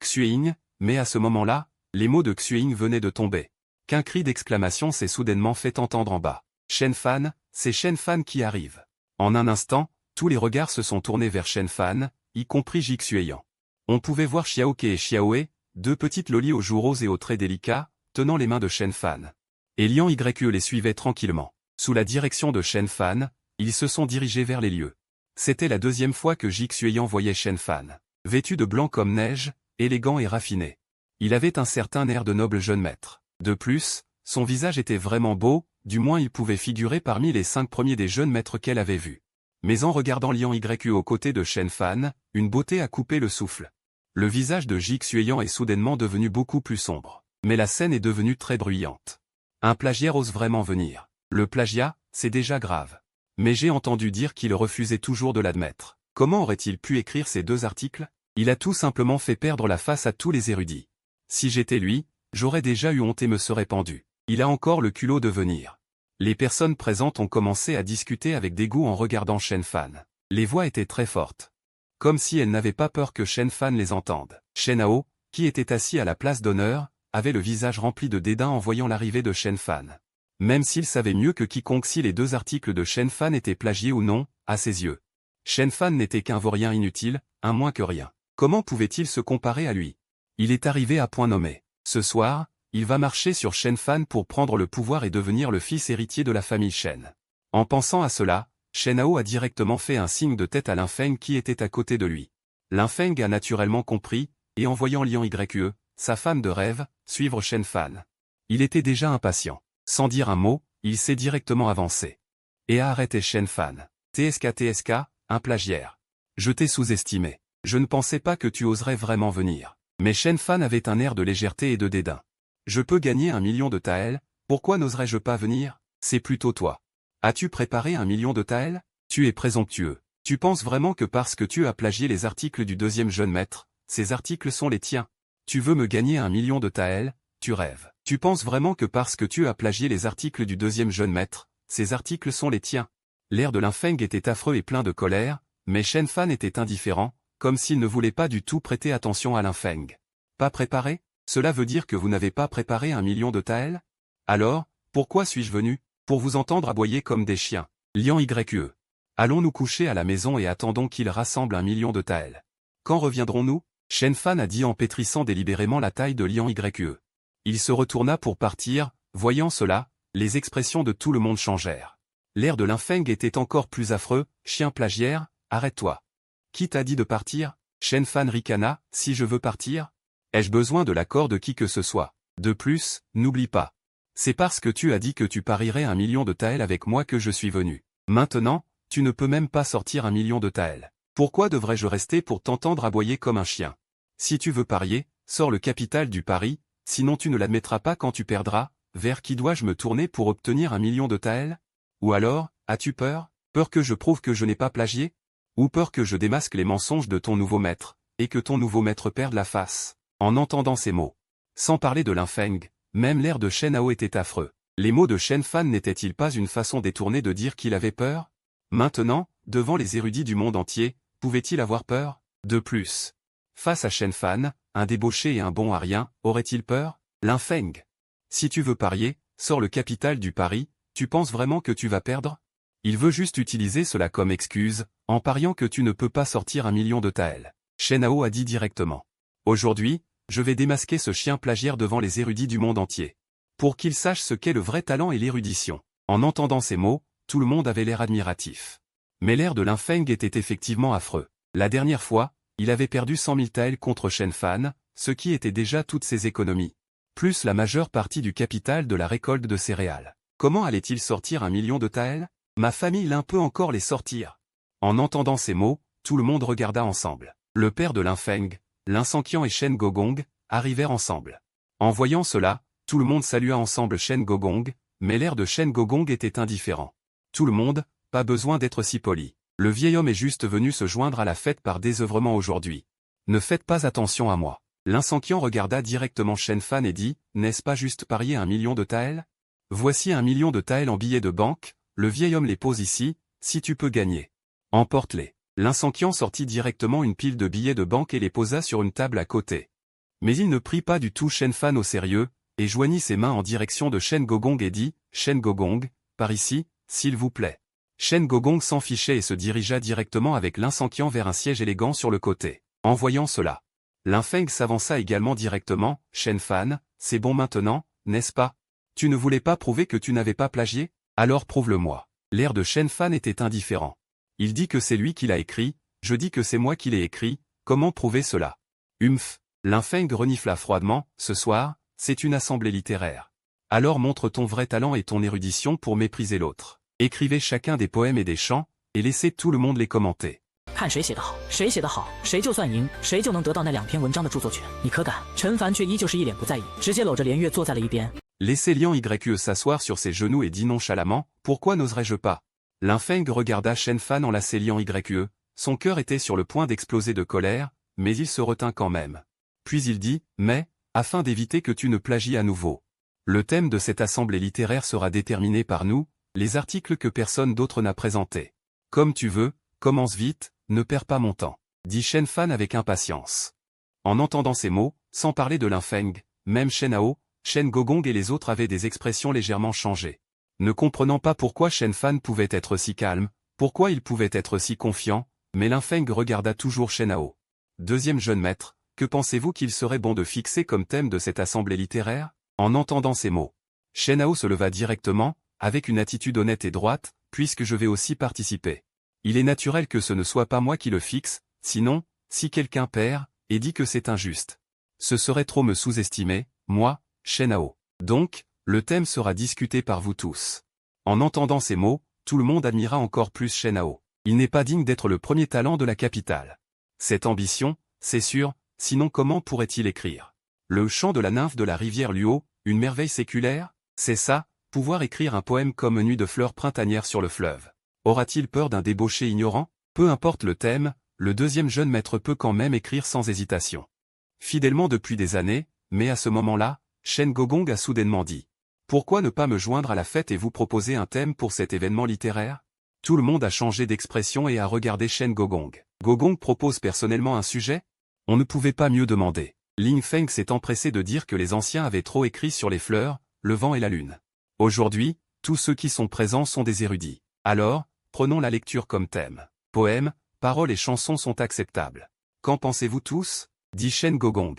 Xueying, mais à ce moment-là, les mots de Xueying venaient de tomber. Qu'un cri d'exclamation s'est soudainement fait entendre en bas. Shen Fan, c'est Shen Fan qui arrive. En un instant, tous les regards se sont tournés vers Shen Fan, y compris Ji Xueyan. On pouvait voir Xiaoke et Xiaoe, deux petites lolis aux joues roses et aux traits délicats, tenant les mains de Shen Fan. Et Lian Yue les suivait tranquillement. Sous la direction de Shen Fan, ils se sont dirigés vers les lieux. C'était la deuxième fois que Ji Xueyan voyait Shen Fan. Vêtu de blanc comme neige, élégant et raffiné. Il avait un certain air de noble jeune maître. De plus, son visage était vraiment beau, du moins il pouvait figurer parmi les 5 premiers des jeunes maîtres qu'elle avait vus. Mais en regardant Lian Yue aux côtés de Shen Fan, une beauté a coupé le souffle. Le visage de Ji Xueyan est soudainement devenu beaucoup plus sombre. Mais la scène est devenue très bruyante. Un plagiaire ose vraiment venir. Le plagiat, c'est déjà grave. Mais j'ai entendu dire qu'il refusait toujours de l'admettre. Comment aurait-il pu écrire ces deux articles? Il a tout simplement fait perdre la face à tous les érudits. Si j'étais lui, j'aurais déjà eu honte et me serais pendu. Il a encore le culot de venir. Les personnes présentes ont commencé à discuter avec dégoût en regardant Shen Fan. Les voix étaient très fortes. Comme si elles n'avaient pas peur que Shen Fan les entende. Shen Hao, qui était assis à la place d'honneur, avait le visage rempli de dédain en voyant l'arrivée de Shen Fan. Même s'il savait mieux que quiconque si les deux articles de Shen Fan étaient plagiés ou non, à ses yeux. Shen Fan n'était qu'un vaurien inutile, un moins que rien. Comment pouvait-il se comparer à lui? Il est arrivé à point nommé. Ce soir, il va marcher sur Shen Fan pour prendre le pouvoir et devenir le fils héritier de la famille Shen. En pensant à cela, Shen Hao a directement fait un signe de tête à Lin Feng qui était à côté de lui. Lin Feng a naturellement compris, et en voyant Liang Yue, sa femme de rêve, suivre Shen Fan. Il était déjà impatient. Sans dire un mot, il s'est directement avancé. Et a arrêté Shen Fan. TSK, un plagiaire. Je t'ai sous-estimé. Je ne pensais pas que tu oserais vraiment venir. Mais Shen Fan avait un air de légèreté et de dédain. Je peux gagner 1 million de taels, pourquoi n'oserais-je pas venir? C'est plutôt toi. As-tu préparé 1 million de taels? Tu es présomptueux. Tu penses vraiment que parce que tu as plagié les articles du deuxième jeune maître, ces articles sont les tiens? Tu veux me gagner 1 million de taels? Tu rêves. Tu penses vraiment que parce que tu as plagié les articles du deuxième jeune maître, ces articles sont les tiens? L'air de Lin Feng était affreux et plein de colère, mais Shen Fan était indifférent, comme s'il ne voulait pas du tout prêter attention à Lin Feng. Pas préparé? Cela veut dire que vous n'avez pas préparé 1 million de taels? Alors, pourquoi suis-je venu? Pour vous entendre aboyer comme des chiens. Liang Yue. Allons nous coucher à la maison et attendons qu'il rassemble 1 million de taels. Quand reviendrons-nous? Shen Fan a dit en pétrissant délibérément la taille de Liang Yue. Il se retourna pour partir, voyant cela, les expressions de tout le monde changèrent. L'air de Lin Feng était encore plus affreux, chien plagiaire, arrête-toi. Qui t'a dit de partir? Shen Fan ricana, si je veux partir? Ai-je besoin de l'accord de qui que ce soit? De plus, n'oublie pas. C'est parce que tu as dit que tu parierais 1 million de taels avec moi que je suis venu. Maintenant, tu ne peux même pas sortir 1 million de taels. Pourquoi devrais-je rester pour t'entendre aboyer comme un chien? Si tu veux parier, sors le capital du pari, sinon tu ne l'admettras pas quand tu perdras. Vers qui dois-je me tourner pour obtenir 1 million de taels? Ou alors, as-tu peur? Peur que je prouve que je n'ai pas plagié? Ou peur que je démasque les mensonges de ton nouveau maître, et que ton nouveau maître perde la face? En entendant ces mots. Sans parler de Lin Feng, même l'air de Shen Hao était affreux. Les mots de Shen Fan n'étaient-ils pas une façon détournée de dire qu'il avait peur? Maintenant, devant les érudits du monde entier, pouvait-il avoir peur? De plus. Face à Shen Fan, un débauché et un bon à rien, aurait-il peur? Lin Feng. Si tu veux parier, sors le capital du pari, tu penses vraiment que tu vas perdre? Il veut juste utiliser cela comme excuse, en pariant que tu ne peux pas sortir 1 million de taels. Shen Hao a dit directement. Aujourd'hui, je vais démasquer ce chien plagiaire devant les érudits du monde entier. Pour qu'ils sachent ce qu'est le vrai talent et l'érudition. En entendant ces mots, tout le monde avait l'air admiratif. Mais l'air de Lin Feng était effectivement affreux. La dernière fois, il avait perdu 100 000 taels contre Shen Fan, ce qui était déjà toutes ses économies. Plus la majeure partie du capital de la récolte de céréales. Comment allait-il sortir 1 million de taels? Ma famille l'un peut encore les sortir. En entendant ces mots, tout le monde regarda ensemble. Le père de Lin Feng, Lin Sanqian et Shen Gogong, arrivèrent ensemble. En voyant cela, tout le monde salua ensemble Shen Gogong, mais l'air de Shen Gogong était indifférent. Tout le monde, pas besoin d'être si poli. Le vieil homme est juste venu se joindre à la fête par désœuvrement aujourd'hui. Ne faites pas attention à moi. Lin Sanqian regarda directement Shen Fan et dit, n'est-ce pas juste parier 1 million de taels? Voici 1 million de taels en billets de banque, le vieil homme les pose ici, si tu peux gagner. Emporte-les. Lin Sanqian sortit directement une pile de billets de banque et les posa sur une table à côté. Mais il ne prit pas du tout Shen Fan au sérieux, et joignit ses mains en direction de Shen Gogong et dit, Shen Gogong, par ici, s'il vous plaît. Shen Gogong s'en fichait et se dirigea directement avec Lin Sanqian vers un siège élégant sur le côté. En voyant cela, Lin Feng s'avança également directement, Shen Fan, c'est bon maintenant, n'est-ce pas? Tu ne voulais pas prouver que tu n'avais pas plagié? Alors prouve-le-moi. L'air de Shen Fan était indifférent. Il dit que c'est lui qui l'a écrit, je dis que c'est moi qui l'ai écrit, comment prouver cela? Humph. Lin Feng renifla froidement, ce soir, c'est une assemblée littéraire. Alors montre ton vrai talent et ton érudition pour mépriser l'autre. Écrivez chacun des poèmes et des chants, et laissez tout le monde les commenter. 看谁写得好，谁写得好，谁就算赢，谁就能得到那2篇文章的著作权。你可敢？陈凡却依旧是一脸不在意，直接搂着连月坐在了一边。Laissez Liang Yue s'asseoir sur ses genoux et dit nonchalamment, pourquoi n'oserais-je pas? Lin Feng regarda Shen Fan enlacer Liang Yue, son cœur était sur le point d'exploser de colère, mais il se retint quand même. Puis il dit, mais, afin d'éviter que tu ne plagies à nouveau. Le thème de cette assemblée littéraire sera déterminé par nous, les articles que personne d'autre n'a présentés. Comme tu veux, commence vite, ne perds pas mon temps, dit Shen Fan avec impatience. En entendant ces mots, sans parler de Lin Feng, même Shen Hao, Shen Gogong et les autres avaient des expressions légèrement changées. Ne comprenant pas pourquoi Shen Fan pouvait être si calme, pourquoi il pouvait être si confiant, mais Lin Feng regarda toujours Shen Hao. Deuxième jeune maître, que pensez-vous qu'il serait bon de fixer comme thème de cette assemblée littéraire? En entendant ces mots, Shen Hao se leva directement, avec une attitude honnête et droite, puisque je vais aussi participer. Il est naturel que ce ne soit pas moi qui le fixe, sinon, Si quelqu'un perd, et dit que c'est injuste, ce serait trop me sous-estimer, moi, Shen Hao. Donc, le thème sera discuté par vous tous. En entendant ces mots, tout le monde admira encore plus Shen Hao. Il n'est pas digne d'être le premier talent de la capitale. Cette ambition, c'est sûr, sinon comment pourrait-il écrire? Le chant de la nymphe de la rivière Luo, une merveille séculaire? C'est ça, pouvoir écrire un poème comme Nuit de fleurs printanières sur le fleuve. Aura-t-il peur d'un débauché ignorant? Peu importe le thème, le deuxième jeune maître peut quand même écrire sans hésitation. Fidèlement depuis des années, mais à ce moment-là, Shen Gogong a soudainement dit. Pourquoi ne pas me joindre à la fête et vous proposer un thème pour cet événement littéraire? Tout le monde a changé d'expression et a regardé Shen Gogong. Gogong propose personnellement un sujet? On ne pouvait pas mieux demander. Ling Feng s'est empressé de dire que les anciens avaient trop écrit sur les fleurs, le vent et la lune. Aujourd'hui, tous ceux qui sont présents sont des érudits. Alors, prenons la lecture comme thème. Poèmes, paroles et chansons sont acceptables. Qu'en pensez-vous tous? Dit Shen Gogong.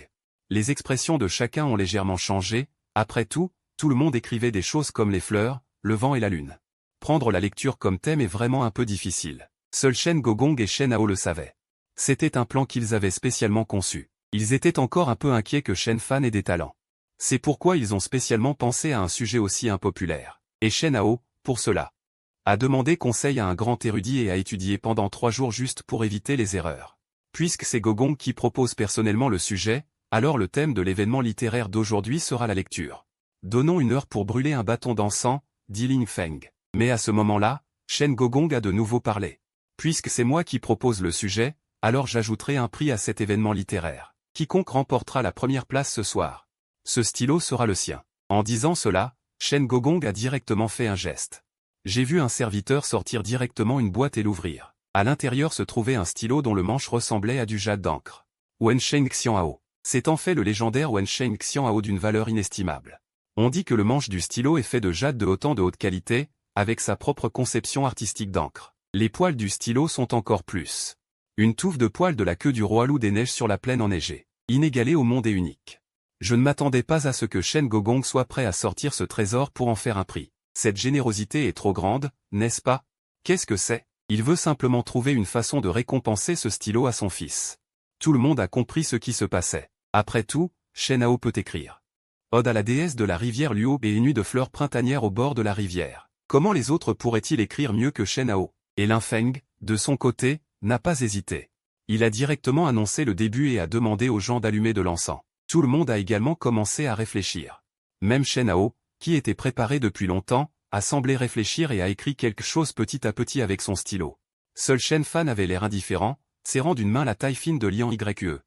Les expressions de chacun ont légèrement changé, après tout le monde écrivait des choses comme les fleurs, le vent et la lune. Prendre la lecture comme thème est vraiment un peu difficile. Seuls Shen Gogong et Shen Hao le savaient. C'était un plan qu'ils avaient spécialement conçu. Ils étaient encore un peu inquiets que Shen Fan ait des talents. C'est pourquoi ils ont spécialement pensé à un sujet aussi impopulaire. Et Shen Hao, pour cela, a demandé conseil à un grand érudit et a étudié pendant 3 jours juste pour éviter les erreurs. Puisque c'est Gogong qui propose personnellement le sujet, alors le thème de l'événement littéraire d'aujourd'hui sera la lecture. Donnons 1 heure pour brûler un bâton d'encens, dit Ling Feng. Mais à ce moment-là, Shen Gogong a de nouveau parlé. Puisque c'est moi qui propose le sujet, alors j'ajouterai un prix à cet événement littéraire. Quiconque remportera la première place ce soir. Ce stylo sera le sien. En disant cela, Shen Gogong a directement fait un geste. J'ai vu un serviteur sortir directement une boîte et l'ouvrir. À l'intérieur se trouvait un stylo dont le manche ressemblait à du jade d'encre. Wensheng Xianhao. C'est en fait le légendaire Wensheng Xianhao d'une valeur inestimable. On dit que le manche du stylo est fait de jade de autant de haute qualité, avec sa propre conception artistique d'encre. Les poils du stylo sont encore plus. Une touffe de poils de la queue du roi loup des neiges sur la plaine enneigée. Inégalé au monde et unique. Je ne m'attendais pas à ce que Shen Gogong soit prêt à sortir ce trésor pour en faire un prix. Cette générosité est trop grande, n'est-ce pas? Qu'est-ce que c'est? Il veut simplement trouver une façon de récompenser ce stylo à son fils. Tout le monde a compris ce qui se passait. Après tout, Shen Hao peut écrire. Ode à la déesse de la rivière Luo et une nuit de fleurs printanières au bord de la rivière. Comment les autres pourraient-ils écrire mieux que Shen Hao? Et Ling Feng, de son côté, n'a pas hésité. Il a directement annoncé le début et a demandé aux gens d'allumer de l'encens. Tout le monde a également commencé à réfléchir. Même Shen Hao, qui était préparé depuis longtemps, a semblé réfléchir et a écrit quelque chose petit à petit avec son stylo. Seul Shen Fan avait l'air indifférent, serrant d'une main la taille fine de Lian Yue.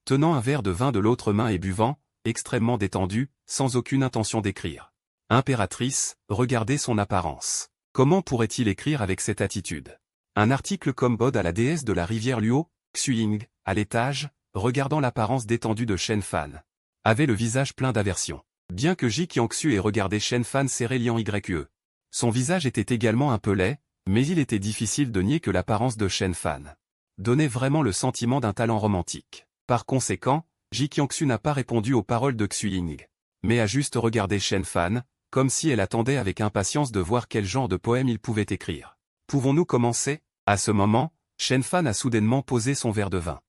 Tenant un verre de vin de l'autre main et buvant, extrêmement détendu, sans aucune intention d'écrire. Impératrice, regardez son apparence. Comment pourrait-il écrire avec cette attitude? Un article comme Ode à la déesse de la rivière Luo, Xuying, à l'étage, regardant l'apparence détendue de Shen Fan, avait le visage plein d'aversion. Bien que Ji Qiangxu ait regardé Shen Fan serrer Lian Yue, son visage était également un peu laid, mais il était difficile de nier que l'apparence de Shen Fan donnait vraiment le sentiment d'un talent romantique. Par conséquent, Ji Qiangxu n'a pas répondu aux paroles de Xuying, mais a juste regardé Shen Fan, comme si elle attendait avec impatience de voir quel genre de poème il pouvait écrire. Pouvons-nous commencer? À ce moment, Shen Fan a soudainement posé son verre de vin.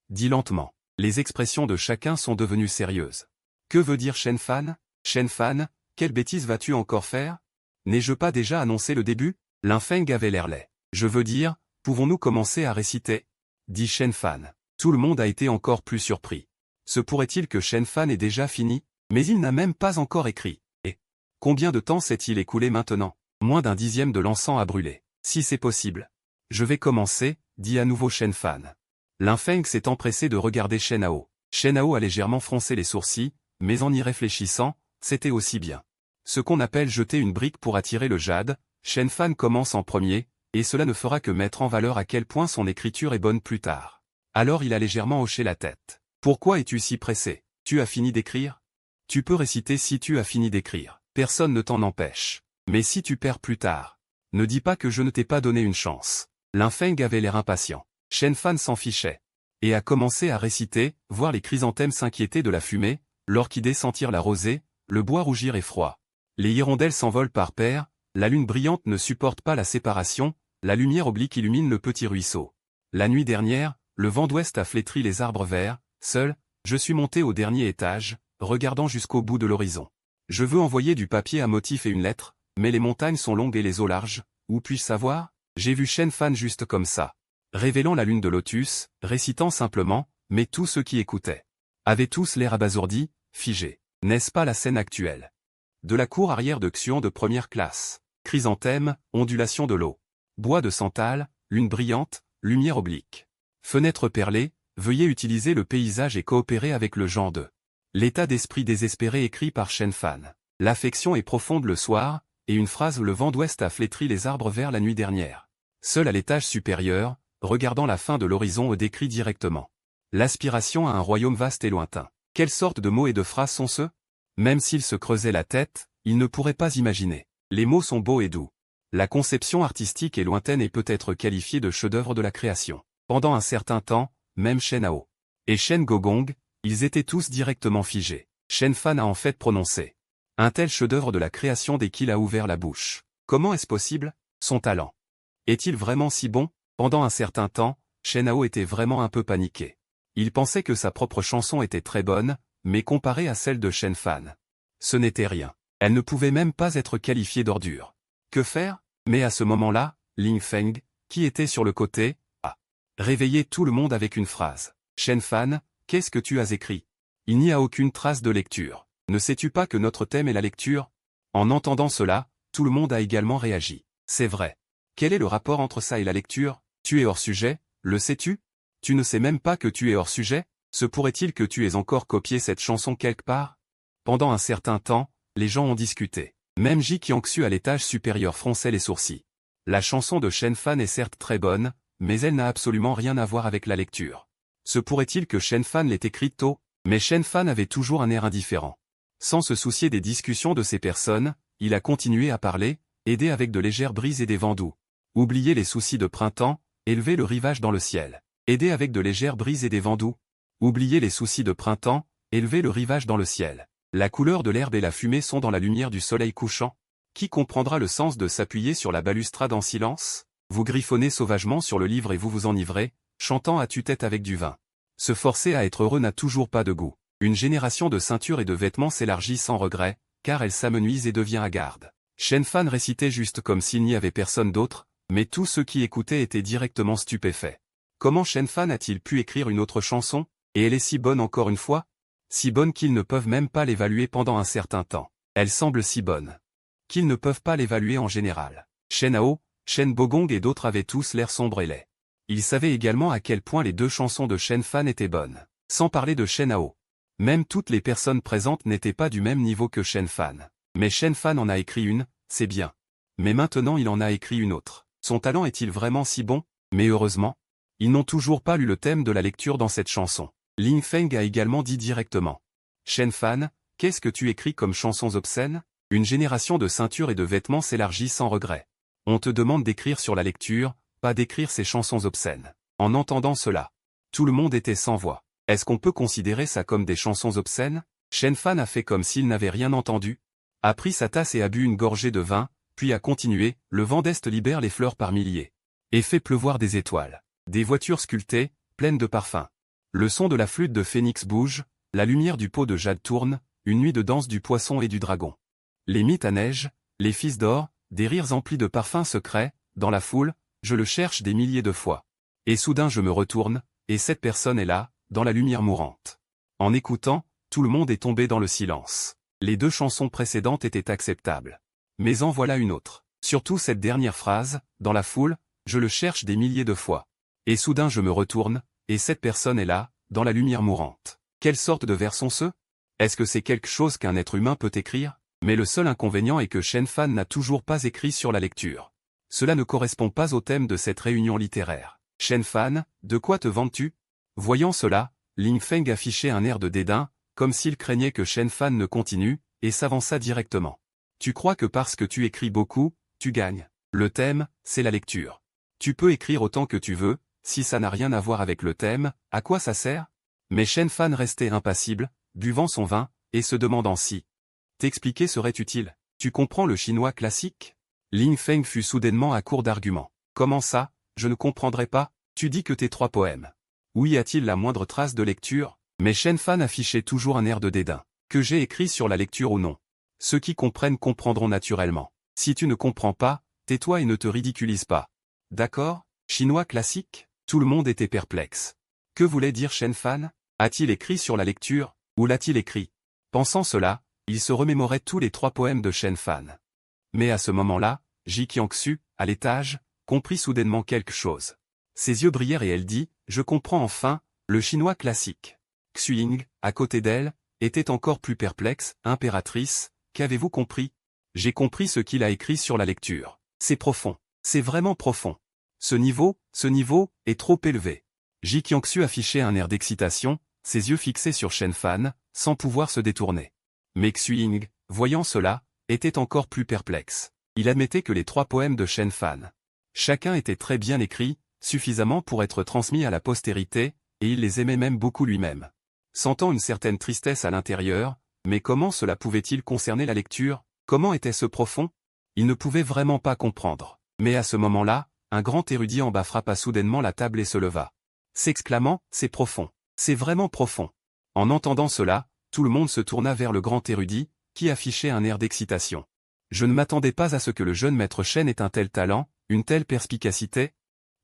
Dit lentement. Les expressions de chacun sont devenues sérieuses. Que veut dire Shen Fan? Shen Fan, quelle bêtise vas-tu encore faire? N'ai-je pas déjà annoncé le début? Ling Feng avait l'air laid. Je veux dire, pouvons-nous commencer à réciter? Dit Shen Fan. Tout le monde a été encore plus surpris. Se pourrait-il que Shen Fan ait déjà fini? Mais il n'a même pas encore écrit. Et combien de temps s'est-il écoulé maintenant? Moins d'un dixième de l'encens à brûler. Si c'est possible. Je vais commencer, dit à nouveau Shen Fan. Ling Feng s'est empressé de regarder Shen Hao. Shen Hao a légèrement froncé les sourcils, mais en y réfléchissant, c'était aussi bien. Ce qu'on appelle jeter une brique pour attirer le jade, Shen Fan commence en premier, et cela ne fera que mettre en valeur à quel point son écriture est bonne plus tard. Alors il a légèrement hoché la tête. Pourquoi es-tu si pressé? Tu as fini d'écrire? Tu peux réciter si tu as fini d'écrire. Personne ne t'en empêche. Mais si tu perds plus tard, ne dis pas que je ne t'ai pas donné une chance. Ling Feng avait l'air impatient. Shen Fan s'en fichait. Et a commencé à réciter, voir les chrysanthèmes s'inquiéter de la fumée, l'orchidée sentir la rosée, le bois rougir et froid. Les hirondelles s'envolent par paires, la lune brillante ne supporte pas la séparation, la lumière oblique illumine le petit ruisseau. La nuit dernière, le vent d'ouest a flétri les arbres verts, seul, je suis monté au dernier étage, regardant jusqu'au bout de l'horizon. Je veux envoyer du papier à motif et une lettre, mais les montagnes sont longues et les eaux larges, où puis-je savoir? J'ai vu Shen Fan juste comme ça. Révélant la lune de lotus, récitant simplement, mais tous ceux qui écoutaient avaient tous l'air abasourdis, figés. N'est-ce pas la scène actuelle de la cour arrière de Xion de première classe? Chrysanthème, ondulation de l'eau. Bois de santal, lune brillante, lumière oblique. Fenêtre perlée, veuillez utiliser le paysage et coopérer avec le genre de l'état d'esprit désespéré écrit par Shen Fan. L'affection est profonde le soir, et une phrase le vent d'ouest a flétri les arbres verts la nuit dernière. Seul à l'étage supérieur, regardant la fin de l'horizon décrit directement l'aspiration à un royaume vaste et lointain. Quelle sorte de mots et de phrases sont ceux? Même s'il se creusait la tête, il ne pourrait pas imaginer. Les mots sont beaux et doux. La conception artistique est lointaine et peut être qualifiée de chef-d'œuvre de la création. Pendant un certain temps, même Shen Hao et Shen Gogong, ils étaient tous directement figés. Shen Fan a en fait prononcé un tel chef-d'œuvre de la création dès qu'il a ouvert la bouche. Comment est-ce possible? Son talent est-il vraiment si bon? Pendant un certain temps, Shen Hao était vraiment un peu paniqué. Il pensait que sa propre chanson était très bonne, mais comparée à celle de Shen Fan, ce n'était rien. Elle ne pouvait même pas être qualifiée d'ordure. Que faire? Mais à ce moment-là, Ling Feng, qui était sur le côté, a réveillé tout le monde avec une phrase. Shen Fan, qu'est-ce que tu as écrit? Il n'y a aucune trace de lecture. Ne sais-tu pas que notre thème est la lecture? En entendant cela, tout le monde a également réagi. C'est vrai. Quel est le rapport entre ça et la lecture? Tu es hors sujet, le sais-tu? Tu ne sais même pas que tu es hors sujet? Se pourrait-il que tu aies encore copié cette chanson quelque part? Pendant un certain temps, les gens ont discuté. Même Ji Qiangxu à l'étage supérieur fronçait les sourcils. La chanson de Shen Fan est certes très bonne, mais elle n'a absolument rien à voir avec la lecture. Se pourrait-il que Shen Fan l'ait écrite tôt? Mais Shen Fan avait toujours un air indifférent. Sans se soucier des discussions de ces personnes, il a continué à parler, aidé avec de légères brises et des vents doux. Oubliez les soucis de printemps, élevez le rivage dans le ciel. Aidé avec de légères brises et des vents doux. Oubliez les soucis de printemps, élevez le rivage dans le ciel. La couleur de l'herbe et la fumée sont dans la lumière du soleil couchant. Qui comprendra le sens de s'appuyer sur la balustrade en silence? Vous griffonnez sauvagement sur le livre et vous vous enivrez, chantant à tue-tête avec du vin. Se forcer à être heureux n'a toujours pas de goût. Une génération de ceintures et de vêtements s'élargit sans regret, car elle s'amenuise et devient hagarde. Shen Fan récitait juste comme s'il n'y avait personne d'autre, mais tous ceux qui écoutaient étaient directement stupéfaits. Comment Shen Fan a-t-il pu écrire une autre chanson? Et elle est si bonne encore une fois? Si bonne qu'ils ne peuvent même pas l'évaluer pendant un certain temps. Elle semble si bonne qu'ils ne peuvent pas l'évaluer en général. Shen Hao, Shen Bogong et d'autres avaient tous l'air sombre et laid. Ils savaient également à quel point les deux chansons de Shen Fan étaient bonnes. Sans parler de Shen Hao. Même toutes les personnes présentes n'étaient pas du même niveau que Shen Fan. Mais Shen Fan en a écrit une, c'est bien. Mais maintenant il en a écrit une autre. Son talent est-il vraiment si bon? Mais heureusement, ils n'ont toujours pas lu le thème de la lecture dans cette chanson. Ling Feng a également dit directement. Shen Fan, qu'est-ce que tu écris comme chansons obscènes? Une génération de ceintures et de vêtements s'élargit sans regret. On te demande d'écrire sur la lecture, pas d'écrire ces chansons obscènes. En entendant cela, tout le monde était sans voix. Est-ce qu'on peut considérer ça comme des chansons obscènes? Shen Fan a fait comme s'il n'avait rien entendu, a pris sa tasse et a bu une gorgée de vin, puis a continué, le vent d'Est libère les fleurs par milliers. Et fait pleuvoir des étoiles. Des voitures sculptées, pleines de parfums. Le son de la flûte de Phénix bouge, la lumière du pot de jade tourne, une nuit de danse du poisson et du dragon. Les mythes à neige, les fils d'or, des rires emplis de parfums secrets, dans la foule, je le cherche des milliers de fois. Et soudain je me retourne, et cette personne est là, dans la lumière mourante. En écoutant, tout le monde est tombé dans le silence. Les deux chansons précédentes étaient acceptables. Mais en voilà une autre. Surtout cette dernière phrase, dans la foule, je le cherche des milliers de fois. Et soudain je me retourne, et cette personne est là, dans la lumière mourante. Quelle sorte de vers sont ceux? Est-ce que c'est quelque chose qu'un être humain peut écrire? Mais le seul inconvénient est que Shen Fan n'a toujours pas écrit sur la lecture. Cela ne correspond pas au thème de cette réunion littéraire. Shen Fan, de quoi te vantes-tu? Voyant cela, Ling Feng affichait un air de dédain, comme s'il craignait que Shen Fan ne continue, et s'avança directement. Tu crois que parce que tu écris beaucoup, tu gagnes? Le thème, c'est la lecture. Tu peux écrire autant que tu veux, si ça n'a rien à voir avec le thème, à quoi ça sert? Mais Shen Fan restait impassible, buvant son vin, et se demandant si t'expliquer serait utile. Tu comprends le chinois classique? Ling Feng fut soudainement à court d'arguments. Comment ça, je ne comprendrai pas? Tu dis que tes 3 poèmes. Où y a-t-il la moindre trace de lecture? Mais Shen Fan affichait toujours un air de dédain. Que j'ai écrit sur la lecture ou non? Ceux qui comprennent comprendront naturellement. Si tu ne comprends pas, tais-toi et ne te ridiculise pas. D'accord? Chinois classique? Tout le monde était perplexe. Que voulait dire Shen Fan? A-t-il écrit sur la lecture? Où l'a-t-il écrit? Pensant cela, il se remémorait tous les 3 poèmes de Shen Fan. Mais à ce moment-là, Ji Qiangxu, à l'étage, comprit soudainement quelque chose. Ses yeux brillèrent et elle dit, « Je comprends enfin, le chinois classique. » Xuying, à côté d'elle, était encore plus perplexe. « Impératrice, qu'avez-vous compris? » J'ai compris ce qu'il a écrit sur la lecture. C'est profond. C'est vraiment profond. Ce niveau est trop élevé. Ji Qiangxu affichait un air d'excitation, ses yeux fixés sur Shen Fan, sans pouvoir se détourner. Mais Xuying, voyant cela, était encore plus perplexe. Il admettait que les 3 poèmes de Shen Fan, chacun était très bien écrit, suffisamment pour être transmis à la postérité, et il les aimait même beaucoup lui-même. Sentant une certaine tristesse à l'intérieur, mais comment cela pouvait-il concerner la lecture? Comment était-ce profond? Il ne pouvait vraiment pas comprendre. Mais à ce moment-là, un grand érudit en bas frappa soudainement la table et se leva. S'exclamant, « C'est profond. C'est vraiment profond. » En entendant cela, tout le monde se tourna vers le grand érudit, qui affichait un air d'excitation. Je ne m'attendais pas à ce que le jeune maître Shen ait un tel talent, une telle perspicacité.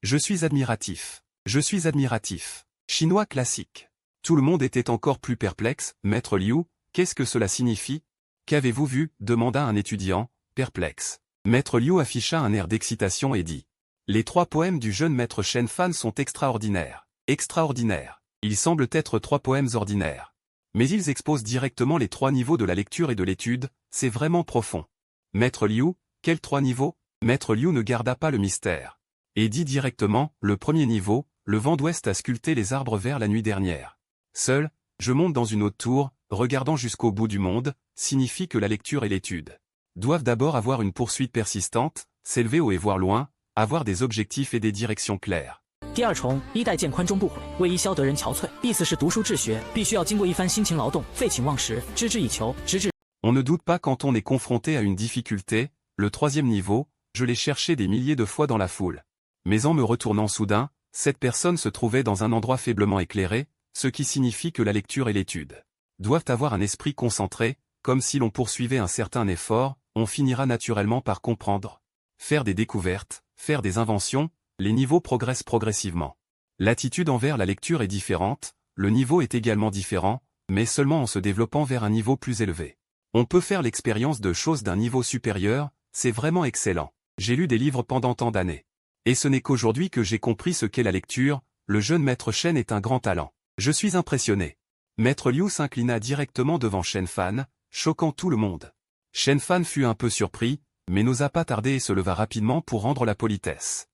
Je suis admiratif. Je suis admiratif. Chinois classique. Tout le monde était encore plus perplexe. Maître Liu, qu'est-ce que cela signifie? Qu'avez-vous vu? Demanda un étudiant, perplexe. Maître Liu afficha un air d'excitation et dit. Les 3 poèmes du jeune maître Shen Fan sont extraordinaires. Extraordinaires. Ils semblent être 3 poèmes ordinaires. Mais ils exposent directement les 3 niveaux de la lecture et de l'étude, c'est vraiment profond. Maître Liu, quels 3 niveaux? Maître Liu ne garda pas le mystère. Et dit directement, le premier niveau, le vent d'ouest a sculpté les arbres vers la nuit dernière. Seul, je monte dans une haute tour, regardant jusqu'au bout du monde, signifie que la lecture et l'étude doivent d'abord avoir une poursuite persistante, s'élever haut et voir loin, avoir des objectifs et des directions claires. 第二重，衣带渐宽终不悔，为伊消得人憔悴。意思是读书治学，必须要经过一番辛勤劳动，废寝忘食，知之以求，直至。On ne doute pas quand on est confronté à une difficulté, le 3e niveau, je l'ai cherché des milliers de fois dans la foule. Mais en me retournant soudain, cette personne se trouvait dans un endroit faiblement éclairé, ce qui signifie que la lecture et l'étude doivent avoir un esprit concentré, comme si l'on poursuivait un certain effort, on finira naturellement par comprendre. Faire des découvertes, faire des inventions, les niveaux progressent progressivement. L'attitude envers la lecture est différente, le niveau est également différent, mais seulement en se développant vers un niveau plus élevé. On peut faire l'expérience de choses d'un niveau supérieur, c'est vraiment excellent. J'ai lu des livres pendant tant d'années. Et ce n'est qu'aujourd'hui que j'ai compris ce qu'est la lecture, le jeune maître Shen est un grand talent. Je suis impressionné. Maître Liu s'inclina directement devant Shen Fan, choquant tout le monde. Shen Fan fut un peu surpris, mais n'osa pas tarder et se leva rapidement pour rendre la politesse.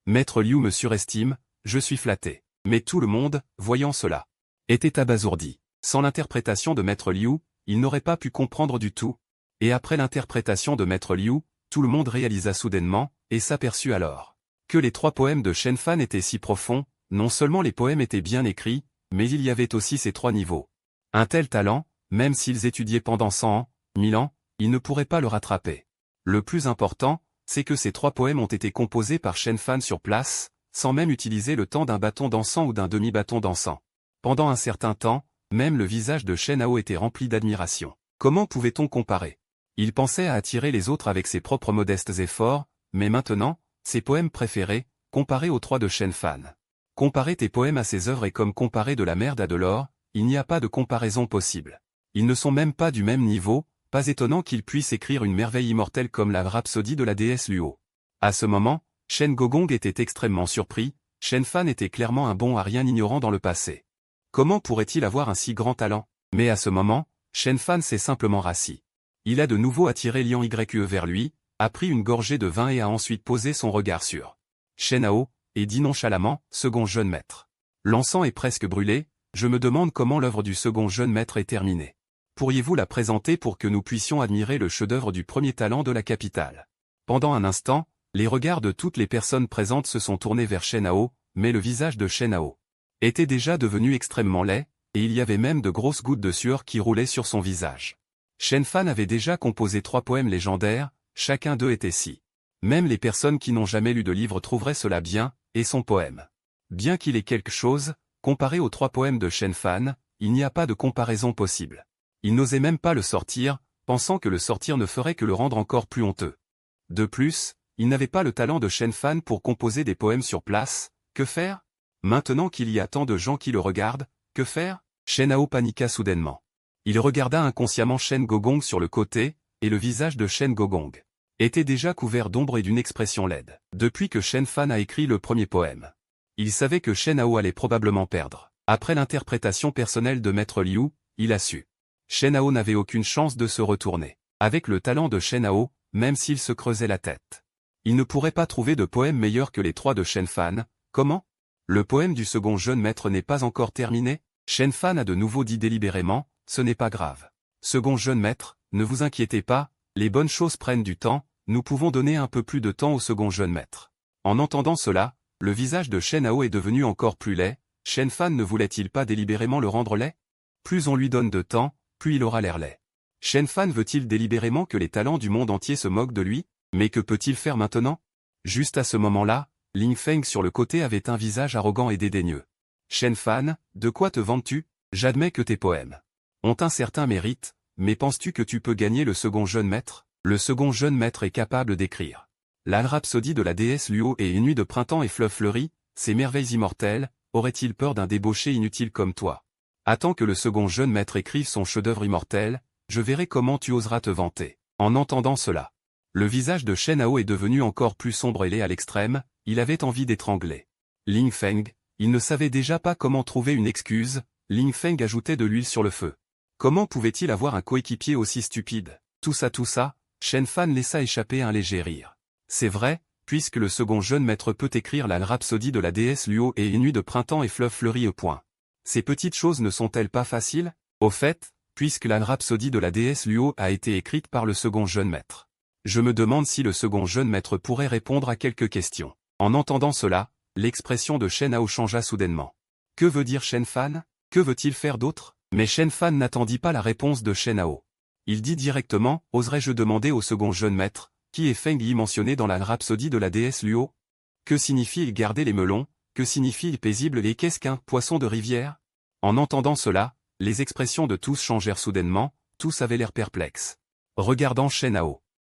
Maître Liu me surestime, je suis flatté. Mais tout le monde, voyant cela, était abasourdi. Sans l'interprétation de Maître Liu, il n'aurait pas pu comprendre du tout. Et après l'interprétation de Maître Liu, tout le monde réalisa soudainement, et s'aperçut alors, que les 3 poèmes de Shen Fan étaient si profonds, non seulement les poèmes étaient bien écrits, mais il y avait aussi ces 3 niveaux. Un tel talent, même s'ils étudiaient pendant 100 ans, 1000 ans, ils ne pourraient pas le rattraper. Le plus important, c'est que ces 3 poèmes ont été composés par Shen Fan sur place, sans même utiliser le temps d'un bâton d'encens ou d'un demi-bâton d'encens. Pendant un certain temps, même le visage de Shen Hao était rempli d'admiration. Comment pouvait-on comparer? Il pensait à attirer les autres avec ses propres modestes efforts, mais maintenant, ses poèmes préférés, comparés aux 3 de Shen Fan. Comparer tes poèmes à ses œuvres est comme comparer de la merde à de l'or, il n'y a pas de comparaison possible. Ils ne sont même pas du même niveau, pas étonnant qu'il puisse écrire une merveille immortelle comme la rhapsodie de la déesse Luo. À ce moment, Shen Gogong était extrêmement surpris, Shen Fan était clairement un bon à rien ignorant dans le passé. Comment pourrait-il avoir un si grand talent? Mais à ce moment, Shen Fan s'est simplement rassis. Il a de nouveau attiré Liang Yue vers lui, a pris une gorgée de vin et a ensuite posé son regard sur Shen Hao, et dit nonchalamment, second jeune maître. L'encens est presque brûlé, je me demande comment l'œuvre du second jeune maître est terminée. Pourriez-vous la présenter pour que nous puissions admirer le chef-d'œuvre du premier talent de la capitale? Pendant un instant, les regards de toutes les personnes présentes se sont tournés vers Shen Hao, mais le visage de Shen Hao était déjà devenu extrêmement laid, et il y avait même de grosses gouttes de sueur qui roulaient sur son visage. Shen Fan avait déjà composé 3 poèmes légendaires, chacun d'eux était si. Même les personnes qui n'ont jamais lu de livre trouveraient cela bien, et son poème. Bien qu'il ait quelque chose, Comparé aux 3 poèmes de Shen Fan, il n'y a pas de comparaison possible. Il n'osait même pas le sortir, pensant que le sortir ne ferait que le rendre encore plus honteux. De plus, il n'avait pas le talent de Shen Fan pour composer des poèmes sur place. Que faire? Maintenant qu'il y a tant de gens qui le regardent, que faire? Shen Hao paniqua soudainement. Il regarda inconsciemment Shen Gogong sur le côté, et le visage de Shen Gogong était déjà couvert d'ombre et d'une expression laide. Depuis que Shen Fan a écrit le premier poème, il savait que Shen Hao allait probablement perdre. Après l'interprétation personnelle de Maître Liu, il a su. Shen Hao n'avait aucune chance de se retourner. Avec le talent de Shen Hao, même s'il se creusait la tête, il ne pourrait pas trouver de poème meilleur que les 3 de Shen Fan. Comment? Le poème du second jeune maître n'est pas encore terminé? Shen Fan a de nouveau dit délibérément, ce n'est pas grave. Second jeune maître, ne vous inquiétez pas, les bonnes choses prennent du temps, nous pouvons donner un peu plus de temps au second jeune maître. En entendant cela, le visage de Shen Hao est devenu encore plus laid. Shen Fan ne voulait-il pas délibérément le rendre laid? Plus on lui donne de temps, plus il aura l'air laid. Shen Fan veut-il délibérément que les talents du monde entier se moquent de lui? Mais que peut-il faire maintenant? Juste à ce moment-là, Ling Feng sur le côté avait un visage arrogant et dédaigneux. Shen Fan, de quoi te vantes-tu? J'admets que tes poèmes ont un certain mérite, mais penses-tu que tu peux gagner le second jeune maître? Le second jeune maître est capable d'écrire la rhapsodie de la déesse Luo et Une nuit de printemps et fleuve fleuri, ces merveilles immortelles. Aurait-il peur d'un débauché inutile comme toi? Attends que le second jeune maître écrive son chef-d'œuvre immortel, je verrai comment tu oseras te vanter. En entendant cela, le visage de Shen Hao est devenu encore plus sombre et laid à l'extrême, il avait envie d'étrangler Ling Feng, il ne savait déjà pas comment trouver une excuse. Ling Feng ajoutait de l'huile sur le feu. Comment pouvait-il avoir un coéquipier aussi stupide? Tout ça, Shen Fan laissa échapper un léger rire. C'est vrai, puisque le second jeune maître peut écrire la rhapsodie de la déesse Luo et Une nuit de printemps et fleuve fleuri au point. Ces petites choses ne sont-elles pas faciles? Au fait, puisque la rhapsodie de la déesse Luo a été écrite par le second jeune maître, je me demande si le second jeune maître pourrait répondre à quelques questions. En entendant cela, l'expression de Shen Hao changea soudainement. Que veut dire Shen Fan? Que veut-il faire d'autre? Mais Shen Fan n'attendit pas la réponse de Shen Hao. Il dit directement, oserais-je demander au second jeune maître, qui est Feng Yi mentionné dans la rhapsodie de la déesse Luo? Que signifie-il garder les melons? Que signifie-il paisible et qu'est-ce qu'un poisson de rivière? En entendant cela, les expressions de tous changèrent soudainement, tous avaient l'air perplexes. Regardant Shen Hao.